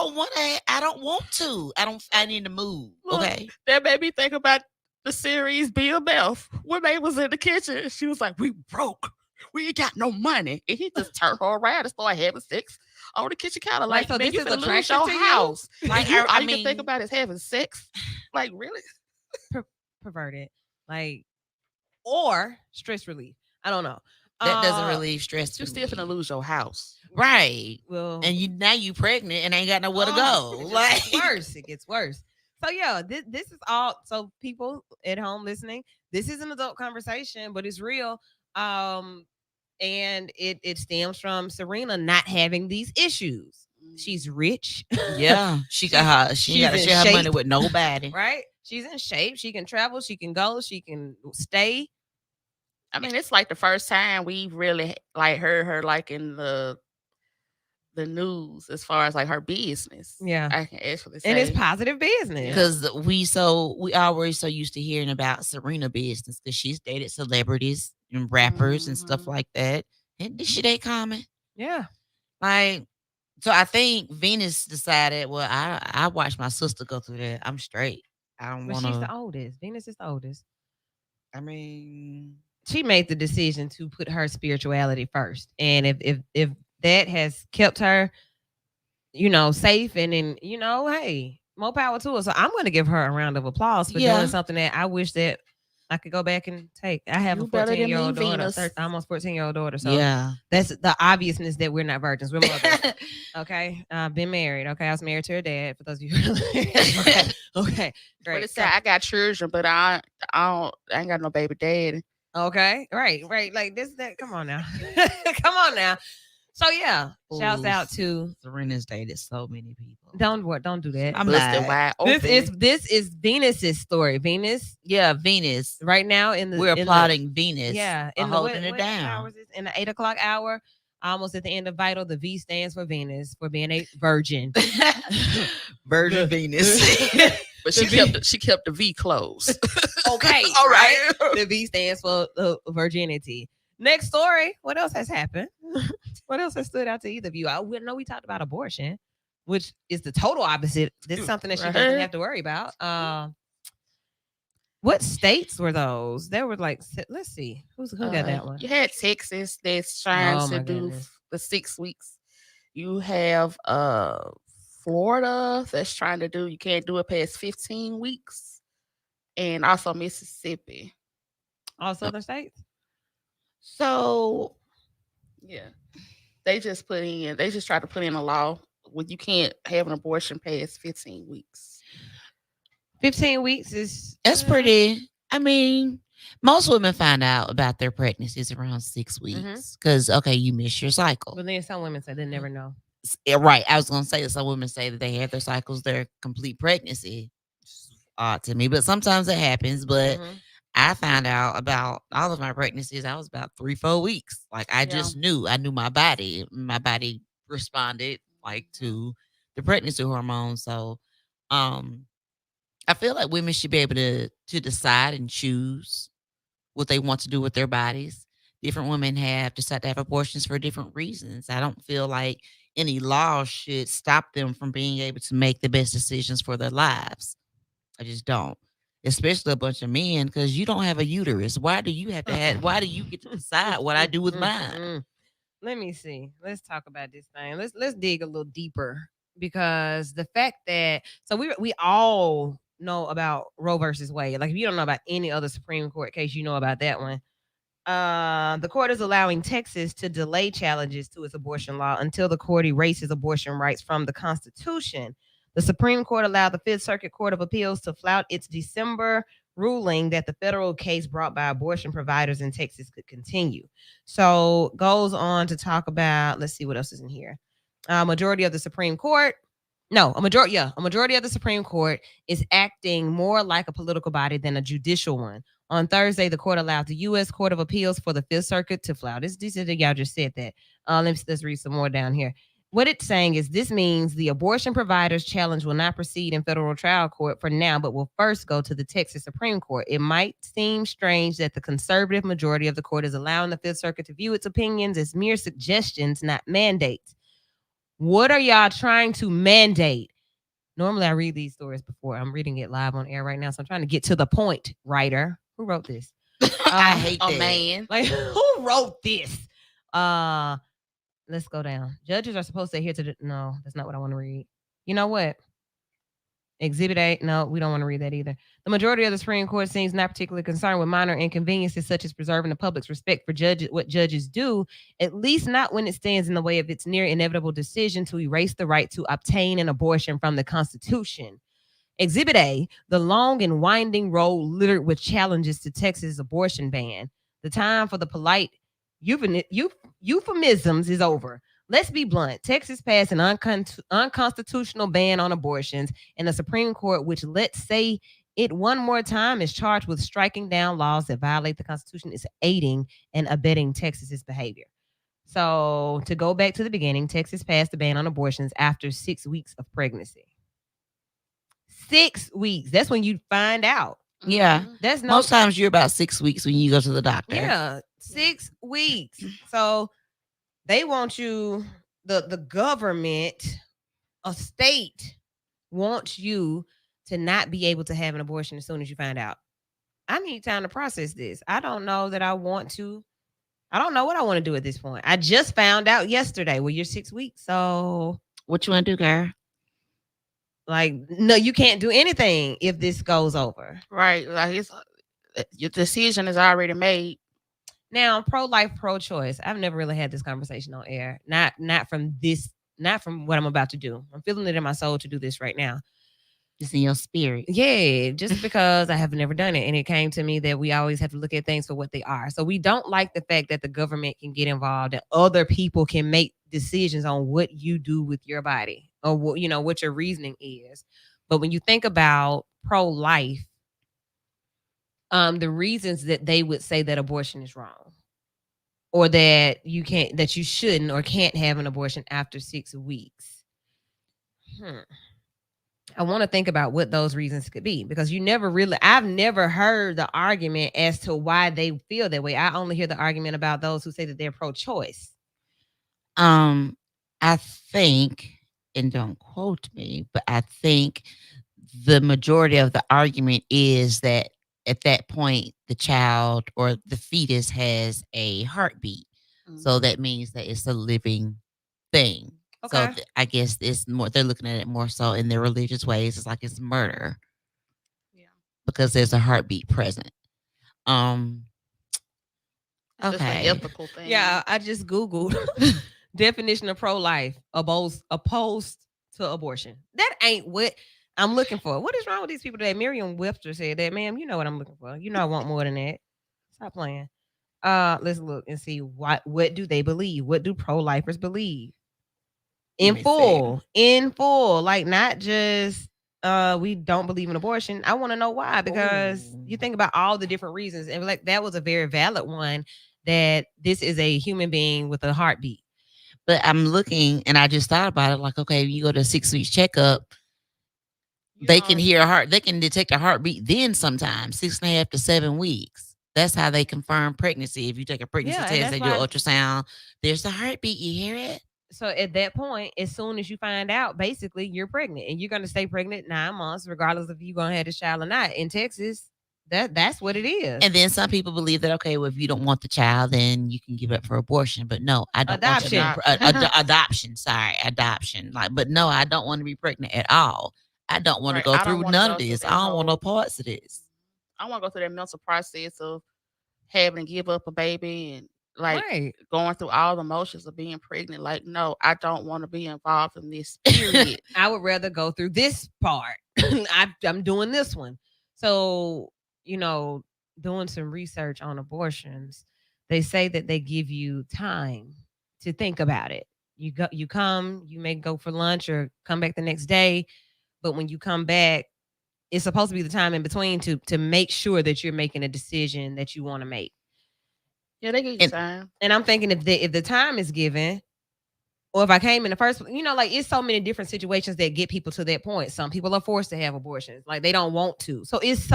don't want to. I need to move. Look, Okay. that made me think about the series BMF. When they was in the kitchen, she was like, "We broke. We ain't got no money," and he just turned her around and started having sex on the kitchen counter. Like, Like, so man, this you is finna lose attraction your to you? house. Like, Like, all I you can think mean- about is having sex. Like, really? perverted, like, or stress relief. I don't know. That doesn't relieve stress. You for still me. finna lose your house. Right. Well, And now you pregnant and ain't got nowhere to oh, go. it just Like gets worse. It gets worse. So yeah, this is all. So people at home listening, this is an adult conversation, but it's real. And it stems from Serena not having these issues. She's rich, yeah, she got her. She she's got to in share her money shape. with nobody. right? She's in shape. She can travel. She can go. She can stay. I mean, it's like the first time we really like heard her like in the news as far as like her business. Yeah. I can actually say. And it's positive business. Because we always so used to hearing about Serena business because she's dated celebrities and rappers and stuff Mhm. like that. And this shit ain't common. Yeah. Like, so I think Venus decided, well, I watched my sister go through that. I'm straight. I don't But want she's the to. oldest. Venus is the oldest. I mean, She made the decision to put her spirituality first. And if that has kept her, safe and in, hey, more power to her. So I'm going to give her a round of applause for doing yeah, something that I wish that I could go back and take. I have a You better than me, 14-year-old daughter, Venus. almost 14-year-old daughter. So yeah. that's the obviousness that we're not virgins. We're mothers. Okay. Been married. Okay. I was married to her dad, for those of you who okay. Okay. But Great. it's I got children, but I ain't got no baby daddy. Okay. Right. Like this, that. Come on now. Come on now. So yeah. Shouts out to Serena's dated so many people. don't do that. I'm Busted not. wide open. This is Venus's story. Venus Yeah, Venus. right now in the We're in the- applauding Venus. yeah, for in the holding it what down. hour is this? In the 8 o'clock hour, almost at the end of Vital. The V stands for Venus, for being a virgin. Virgin Venus. But she kept the V closed. Okay, All right. The V stands for virginity. Next story. What else has happened? What else has stood out to either of you? I know we talked about abortion, which is the total opposite. This is something that she doesn't have to worry about. What states were those? There were like, let's see, who got that one? You had Texas that's trying Oh, to my do goodness. the 6 weeks. You have Florida that's trying to do, you can't do it past 15 weeks. And also Mississippi. All southern states. So Yeah. They just try to put in a law where you can't have an abortion past 15 weeks. 15 weeks is that's pretty. I mean, most women find out about their pregnancies around 6 weeks because okay, you miss your cycle. But then some women say they never know. Yeah, right. I was gonna say that some women say that they have their cycles, their complete pregnancy. Odd to me, but sometimes it happens. But I found out about all of my pregnancies. I was about 3-4 weeks. Like I just knew. I knew my body. My body responded like to the pregnancy hormone. So, I feel like women should be able to decide and choose what they want to do with their bodies. Different women have decided to have abortions for different reasons. I don't feel like any law should stop them from being able to make the best decisions for their lives. I just don't. Especially a bunch of men, because you don't have a uterus. Why do you have to have? Why do you get to decide what I do with mine? Let me see. Let's talk about this thing. Let's dig a little deeper, because the fact that we all know about Roe versus Wade. Like if you don't know about any other Supreme Court case, you know about that one. The court is allowing Texas to delay challenges to its abortion law until the court erases abortion rights from the Constitution. The Supreme Court allowed the Fifth Circuit Court of Appeals to flout its December ruling that the federal case brought by abortion providers in Texas could continue. So goes on to talk about, let's see what else is in here. A majority of the Supreme Court is acting more like a political body than a judicial one. On Thursday, the court allowed the U.S. Court of Appeals for the Fifth Circuit to flout. Y'all just said that. Let's read some more down here. What it's saying is this means the abortion providers challenge will not proceed in federal trial court for now, but will first go to the Texas Supreme Court. It might seem strange that the conservative majority of the court is allowing the Fifth Circuit to view its opinions as mere suggestions, not mandates. What are y'all trying to mandate? Normally, I read these stories before. I'm reading it live on air right now, so I'm trying to get to the point. Writer, who wrote this? I hate that. Man. Like, who wrote this? Let's go down. Judges are supposed to adhere to no, that's not what I want to read. You know what? Exhibit 8. No, we don't want to read that either. The majority of the Supreme Court seems not particularly concerned with minor inconveniences such as preserving the public's respect for what judges do, at least not when it stands in the way of its near inevitable decision to erase the right to obtain an abortion from the Constitution. Exhibit A, the long and winding road littered with challenges to Texas' abortion ban. The time for the polite euphemisms is over. Let's be blunt. Texas passed an unconstitutional ban on abortions, and the Supreme Court, which, let's say it one more time, is charged with striking down laws that violate the Constitution, is aiding and abetting Texas's behavior. So, to go back to the beginning, Texas passed a ban on abortions after 6 weeks of pregnancy. 6 weeks. That's when you find out. Yeah. That's Most times you're about 6 weeks when you go to the doctor. Yeah, 6 weeks. So they want you, the government, a state wants you to not be able to have an abortion as soon as you find out. I need time to process this. I don't know that I want to. I don't know what I want to do at this point. I just found out yesterday. Well, you're 6 weeks, so What you want to do, girl? like, no, you can't do anything if this goes over. Right. Like your decision is already made. Now, pro-life, pro-choice. I've never really had this conversation on air. Not from what I'm about to do. I'm feeling it in my soul to do this right now. Just in your spirit. Yeah, just because I have never done it. And it came to me that we always have to look at things for what they are. So we don't like the fact that the government can get involved and other people can make decisions on what you do with your body or what your reasoning is. But when you think about pro-life, the reasons that they would say that abortion is wrong or that you shouldn't or can't have an abortion after 6 weeks. I want to think about what those reasons could be because I've never heard the argument as to why they feel that way. I only hear the argument about those who say that they're pro-choice. I think, and don't quote me, but I think the majority of the argument is that at that point, the child or the fetus has a heartbeat. So that means that it's a living thing. Okay. So I guess it's more, they're looking at it more so in their religious ways. It's like it's murder. Yeah. Because there's a heartbeat present. It's just an Okay. ethical thing. Yeah, I just Googled definition of pro-life, opposed to abortion. That ain't what I'm looking for. What is wrong with these people today? Merriam-Webster said that, ma'am, you know what I'm looking for. You know I want more than that. Stop playing. Let's look and see what do they believe? What do pro-lifers believe? In full, like not just we don't believe in abortion. I want to know why, because you think about all the different reasons, and like that was a very valid one, that this is a human being with a heartbeat. But I'm looking, and I just thought about it. Like, okay, you go to 6 weeks checkup, they can hear they can detect a heartbeat. Then sometimes 6.5 to 7 weeks. That's how they confirm pregnancy. If you take a pregnancy test and do ultrasound, there's a heartbeat. You hear it. So at that point, as soon as you find out, basically you're pregnant, and you're going to stay pregnant 9 months, regardless if you're going to have this child or not. In Texas, that's what it is. And then some people believe that, okay, well, if you don't want the child, then you can give it up for abortion. But no, I don't adoption. Adoption. Like, but no, I don't want to be pregnant at all. I don't want to go through none of this. I don't want no parts of this. I want to go through that mental process of having to give up a baby and going through all the motions of being pregnant. Like, no, I don't want to be involved in this period. I would rather go through this part. I'm doing this one. So, doing some research on abortions, they say that they give you time to think about it. You may go for lunch or come back the next day. But when you come back, it's supposed to be the time in between to make sure that you're making a decision that you want to make. Yeah, they give you time. And I'm thinking if the time is given, or if I came in the first, like it's so many different situations that get people to that point. Some people are forced to have abortions, like they don't want to. So it's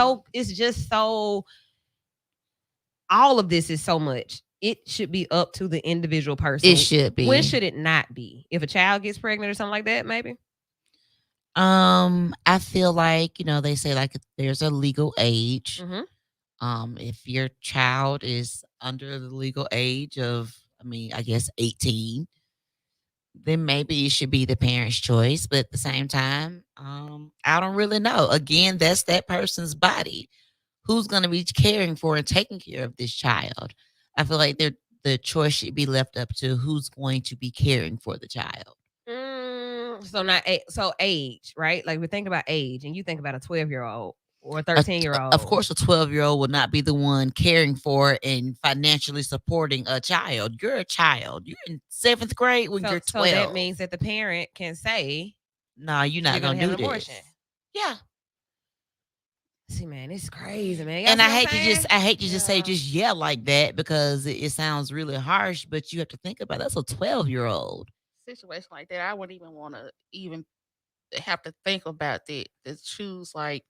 just so, all of this is so much. It should be up to the individual person. It should be. When should it not be? If a child gets pregnant or something like that, maybe. I feel like, they say like there's a legal age. If your child is under the legal age of, I guess 18, then maybe it should be the parent's choice. But at the same time, I don't really know. Again, that's that person's body. Who's going to be caring for and taking care of this child? I feel like the choice should be left up to who's going to be caring for the child. So age, right? Like we think about age, and you think about a 12-year-old or a 13-year-old. Of course, a 12-year-old will not be the one caring for and financially supporting a child. You're a child. You're in 7th grade when you're 12. So that means that the parent can say, "No, you're not going to do this." Abortion. Yeah. See, man, it's crazy, man. And I hate to just say like that, because it sounds really harsh, but you have to think about it. That's a 12-year-old. Situation like that, I wouldn't even want to even have to think about that. To choose like,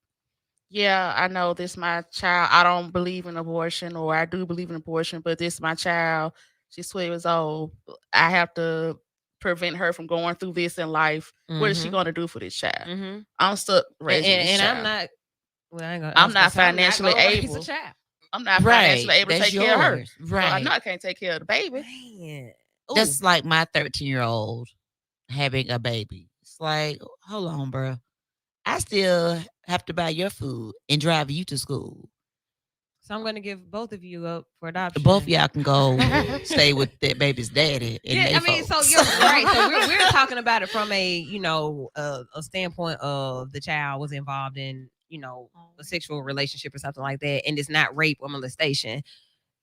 yeah, I know this my child. I don't believe in abortion, or I do believe in abortion, but this is my child. She's 12 years old. I have to prevent her from going through this in life. What is she Mhm. going to do for this child? Mhm. I'm stuck raising this And child. I'm not. Well, I ain't gonna. I'm not financially gonna raise a able. child. I'm not Right. financially able to That's take care of her. yours. So I know Right. I can't take care of the baby. Man. That's like my 13-year-old having a baby. It's like, hold on, bro. I still have to buy your food and drive you to school. So I'm going to give both of you up for adoption. Both of y'all can go stay with that baby's daddy. And Yeah, they I mean, so folks. you're right. So we're talking about it from a a standpoint of the child was involved in a sexual relationship or something like that, and it's not rape or molestation.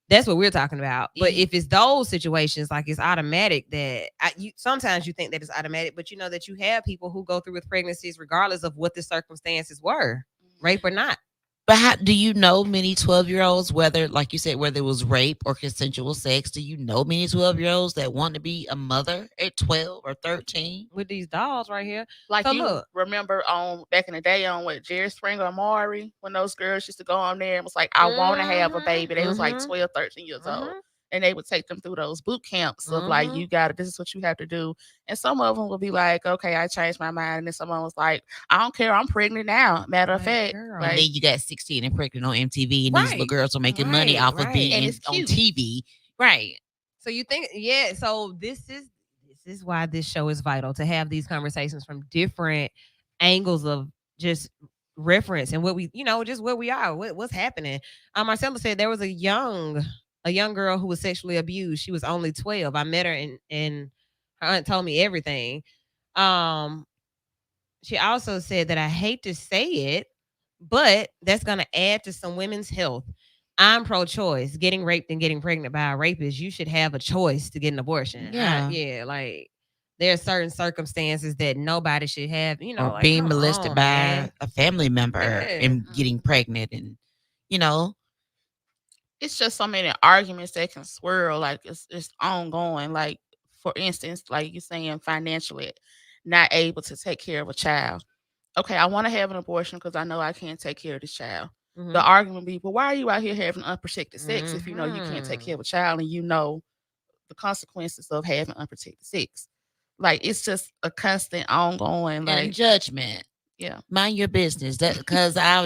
That's what we're talking about. But if it's those situations, like it's automatic that sometimes you think that it's automatic, but you know that you have people who go through with pregnancies regardless of what the circumstances were, rape or not. But how do you know many 12-year-olds, whether, like you said, whether it was rape or consensual sex? Do you know many 12-year-olds that want to be a mother at 12 or 13? With these dolls right here. Like So you look. remember on back in the day on what Jerry Springer or Maury, when those girls used to go on there and was like, I want to have a baby. They was like 12, 13 years old. And they would take them through those boot camps of like, you got it. This is what you have to do. And some of them would be like, okay, I changed my mind. And then someone was like, I don't care. I'm pregnant now. Matter of fact. Girl. And then you got 16 and pregnant on MTV, and these little girls are making money off of being on TV. Right. So you think, yeah. So this is why this show is vital, to have these conversations from different angles of just reference and what we, just where we are, what's happening. Marcella said there was a young girl who was sexually abused. She was only 12. I met her and her aunt told me everything. She also said that I hate to say it, but that's going to add to some women's health. I'm pro-choice. Getting raped and getting pregnant by a rapist, you should have a choice to get an abortion. Yeah. Like there are certain circumstances that nobody should have, or like, being molested by man. a family member and getting pregnant, and it's just so many arguments that can swirl. Like it's ongoing. Like for instance, like you're saying, financially not able to take care of a child. Okay, I want to have an abortion because I know I can't take care of this child. The argument be, well, why are you out here having unprotected sex if you know you can't take care of a child and you know the consequences of having unprotected sex? Like it's just a constant ongoing like judgment. Yeah, mind your business. That because I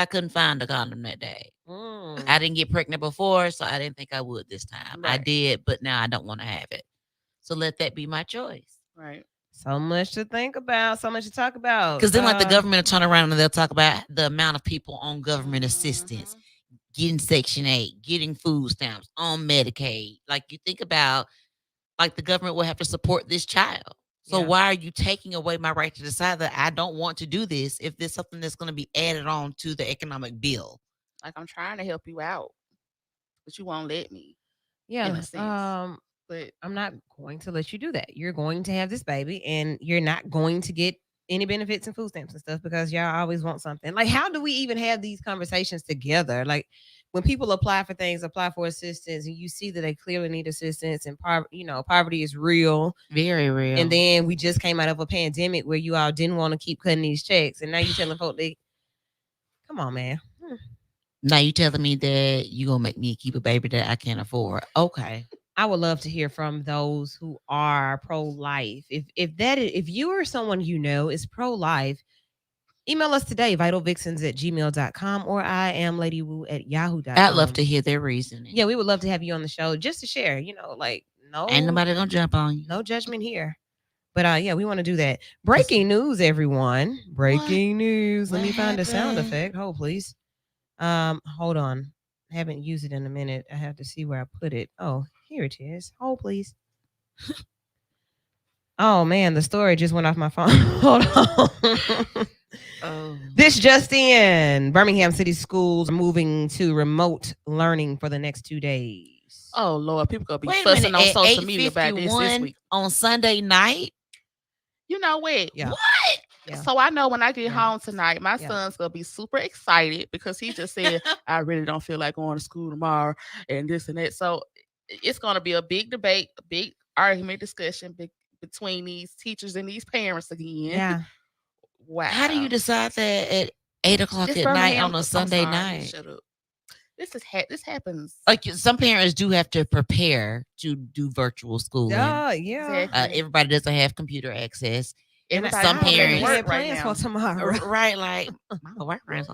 couldn't find a condom that day. I didn't get pregnant before, so I didn't think I would this time. Right. I did, but now I don't want to have it. So let that be my choice. Right. So much to think about, so much to talk about. Because then, like, the government will turn around and they'll talk about the amount of people on government assistance, getting Section 8, getting food stamps, on Medicaid. Like, you think about, like, the government will have to support this child. So why are you taking away my right to decide that I don't want to do this if there's something that's going to be added on to the economic bill? Like, I'm trying to help you out, but you won't let me. Yeah. In a sense. But I'm not going to let you do that. You're going to have this baby and you're not going to get any benefits and food stamps and stuff because y'all always want something. Like, how do we even have these conversations together? Like, when people apply for things, apply for assistance, and you see that they clearly need assistance, and poverty is real, very real. And then we just came out of a pandemic where you all didn't want to keep cutting these checks, and now you telling folks come on, man. Now you telling me that you gonna make me keep a baby that I can't afford? Okay. I would love to hear from those who are pro-life. If you or someone you know is pro-life, email us today, vitalvixens@gmail.com or IamLadyWoo@yahoo.com. I'd love to hear their reasoning. Yeah, we would love to have you on the show just to share, like, no. Ain't nobody gonna jump on you. No judgment here. But yeah, we want to do that. Breaking news, everyone. Breaking news. Let me find a sound effect. Hold, please. Hold on. I haven't used it in a minute. I have to see where I put it. Oh, here it is. Hold, please. Oh man, the story just went off my phone. Hold on. This just in. Birmingham City schools are moving to remote learning for the next 2 days. Oh Lord, people gonna be fussing on social media about this week. On Sunday night. You know what? Yeah. What? Yeah. So I know when I get home tonight, my son's gonna be super excited because he just said, I really don't feel like going to school tomorrow and this and that. So it's gonna be a big debate, a big argument discussion between these teachers and these parents again. Yeah. Wow. How do you decide that at 8 o'clock at night on a Sunday night? Shut up. this happens. Like some parents do have to prepare to do virtual schooling. Yeah. Exactly. Everybody doesn't have computer access. Everybody some come back to parents- work had right plans now. for tomorrow. Right, like my work friends.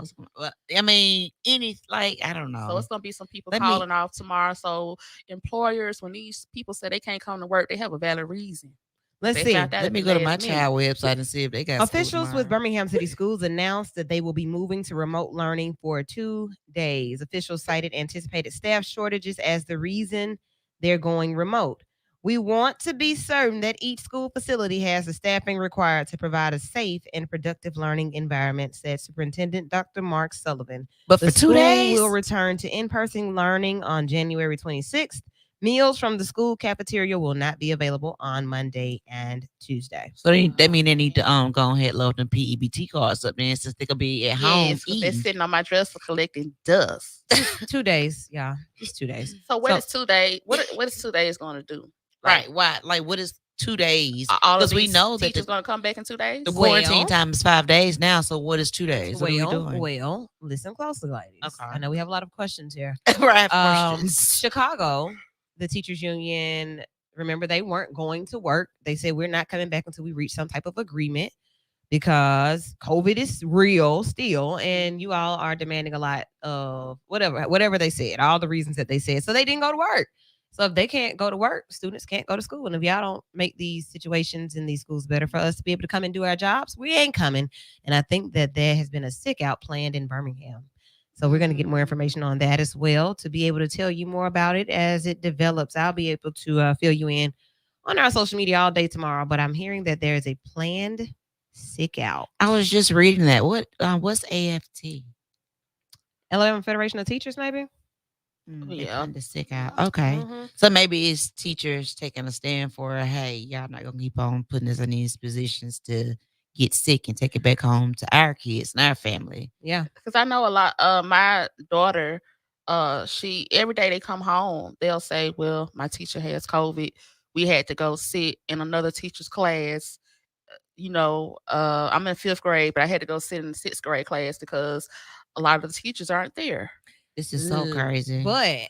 I mean, I don't know. So it's gonna be some people Let me- calling off tomorrow. So employers, when these people say they can't come to work, they have a valid reason. Let's They see. found out Let at me the go to my last minute. child website and see if they got school Officials with tomorrow. Birmingham City Schools announced that they will be moving to remote learning for 2 days. Officials cited anticipated staff shortages as the reason they're going remote. We want to be certain that each school facility has the staffing required to provide a safe and productive learning environment, said Superintendent Dr. Mark Sullivan. But The for 2 school days, will return to in-person learning on January 26th. Meals from the school cafeteria will not be available on Monday and Tuesday. so that mean they need to go ahead load them PEBT cards up there since they could be at home Yes, 'cause they're eating. sitting on my dresser collecting dust. 2 days, yeah, just 2 days. So what is 2 days? What is 2 days going to do? Right? Why? Like, what is 2 days? All of Because we these know that teachers going to come back in 2 days. the quarantine Well- time is 5 days now. So what is 2 days? What are we doing? Well, listen closely, ladies. Okay. I know we have a lot of questions here. right. Chicago, the teachers union, remember they weren't going to work. They said we're not coming back until we reach some type of agreement because COVID is real still, and you all are demanding a lot of whatever they said, all the reasons that they said. So they didn't go to work. So if they can't go to work, students can't go to school. And if y'all don't make these situations in these schools better for us to be able to come and do our jobs, we ain't coming. And I think that there has been a sick out planned in Birmingham. So we're going to get more information on that as well to be able to tell you more about it as it develops. I'll be able to fill you in on our social media all day tomorrow, but I'm hearing that there is a planned sick out. I was just reading that. What's AFT? Alabama Federation of Teachers, maybe? Yeah. The sick out. Okay. Mhm. So maybe it's teachers taking a stand for, hey, y'all not gonna keep on putting us in these positions to get sick and take it back home to our kids and our family. Yeah. Because I know a lot. My daughter, she every day they come home, they'll say, "Well, my teacher has COVID. We had to go sit in another teacher's class." I'm in 5th grade, but I had to go sit in the 6th grade class because a lot of the teachers aren't there. This is so crazy. But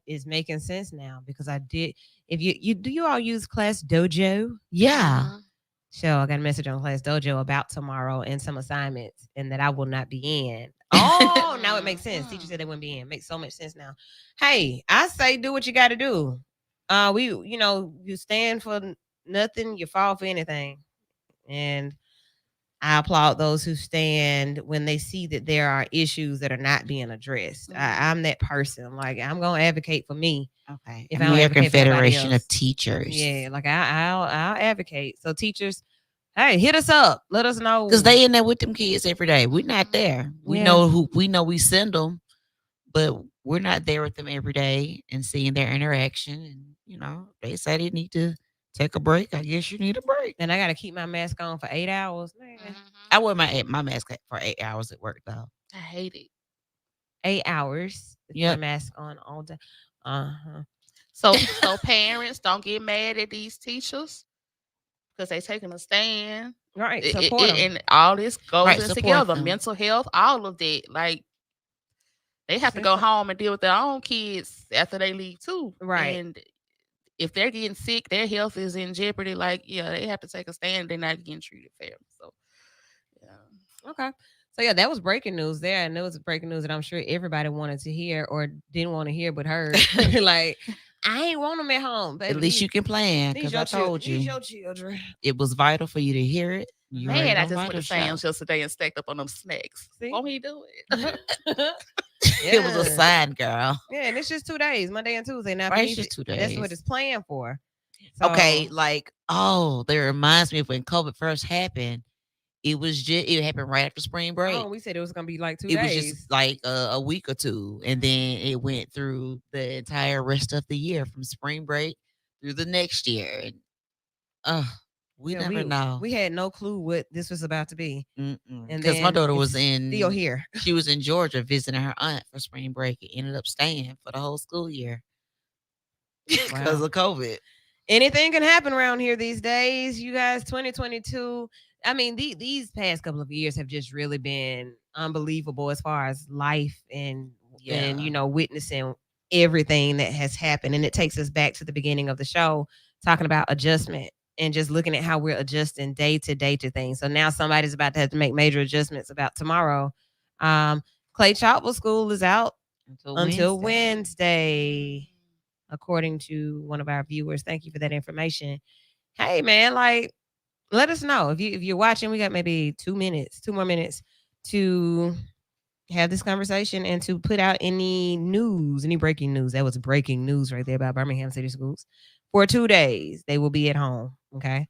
it's making sense now because I did. If you do, you all use Class Dojo? Yeah. Mhm. So I got a message on Class Dojo about tomorrow and some assignments, and that I will not be in. Oh, now it makes sense. Teacher said they wouldn't be in. Makes so much sense now. Hey, I say do what you got to do. You stand for nothing, you fall for anything, and I applaud those who stand when they see that there are issues that are not being addressed. I'm that person. Like, I'm gonna advocate for me. Okay. If I don't American advocate for everybody Federation else. of Teachers. Yeah, like I'll advocate. So teachers, hey, hit us up. Let us know Because they in there with them kids every day. We're not there. We Yeah. know we send them, but we're not there with them every day and seeing their interaction. And they say they need to take a break. I guess you need a break. and I gotta keep my mask on for 8 hours. Man, Mhm. I wear my mask for 8 hours at work though. I hate it. 8 hours. With Yep. my mask on all day. Uh-huh. So parents don't get mad at these teachers because they taking a stand. Right. Support them. And all this goes Right, in support together. them. Mental health, all of that. Like they have to go home and deal with their own kids after they leave too. Right. And if they're getting sick, their health is in jeopardy. Like, yeah, they have to take a stand. They're not getting treated fair. So, yeah. Okay. So yeah, that was breaking news there. And it was breaking news that I'm sure everybody wanted to hear or didn't want to hear but heard. Like, I ain't want them at home. Baby. At least you can plan because I told you These your children. it was vital for you to hear it. You already Man, I know just went Vital to Sam's Show. yesterday and stacked up on them snacks. See? Won't he do it? It was a Yeah. sign, girl. Yeah, and it's just 2 days, Monday and Tuesday. Now, Right, for it's me, just 2 That's what days. it's planned for. So, Okay, that reminds me of when COVID first happened. It happened right after spring break. we said it was gonna be like 2 It was days. just like a week or two, and then it went through the entire rest of the year from spring break through the next year. And we Yeah, never know. We had no clue what this was about to be. And Because my then daughter was it's still here. She was in Georgia visiting her aunt for spring break and ended up staying for the whole school year because Wow. of COVID. Anything can happen around here these days, you guys. 2022. I mean, these past couple of years have just really been unbelievable as far as life and and Yeah. witnessing everything that has happened. And it takes us back to the beginning of the show, talking about adjustment and just looking at how we're adjusting day to day to things. So now somebody's about to have to make major adjustments about tomorrow. Clay Chalkville School is out until Wednesday, according to one of our viewers. Thank you for that information. Hey man, like, let us know if you're watching. We got maybe 2 minutes, 2 more minutes to have this conversation and to put out any news, any breaking news. That was breaking news right there about Birmingham City Schools. For 2 days, they will be at home. Okay,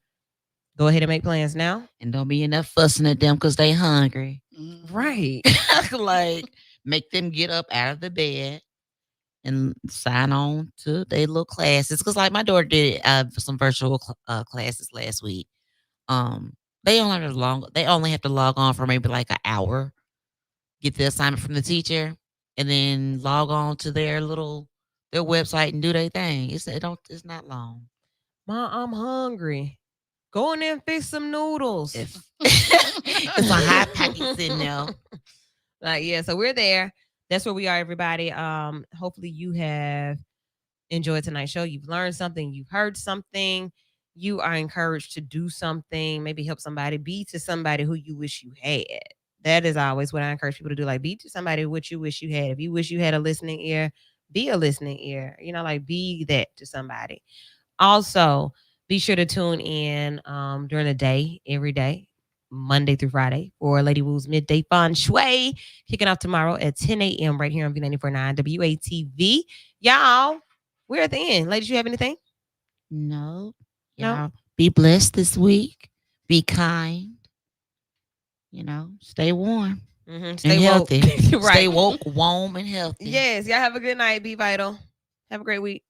go ahead and make plans now. And don't be enough fussing at them because they hungry. Right. Like, make them get up out of the bed and sign on to their little classes. Because, like, my daughter did some virtual classes last week. They only have to log on for maybe like an hour, get the assignment from the teacher, and then log on to their website and do their thing. It's not long. Mom, I'm hungry. Go in there and fix some noodles. It's a hot packet sitting there. Like, yeah, so we're there. That's where we are, everybody. Hopefully you have enjoyed tonight's show. You've learned something. You've heard something. You are encouraged to do something. Maybe help somebody. Be to somebody who you wish you had. That is always what I encourage people to do. Like, be to somebody what you wish you had. If you wish you had a listening ear, be a listening ear. Like, be that to somebody. Also, be sure to tune in during the day, every day, Monday through Friday, for Lady Woo's Midday Fun Shui, kicking off tomorrow at 10 a.m. right here on V94.9 WATV. Y'all, we're at the end. Ladies, you have anything? No. No? Y'all be blessed this week. Be kind. Stay warm Stay and woke. healthy. Right. Stay woke, warm, and healthy. Yes, y'all have a good night. Be vital. Have a great week.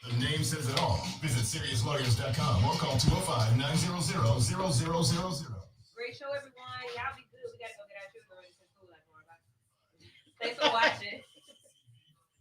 The name says it all. Visit SeriousLawyers.com or call 205-900-0000. Great show, everyone. Y'all be good. We got to go get our children ready for school. Thanks for watching.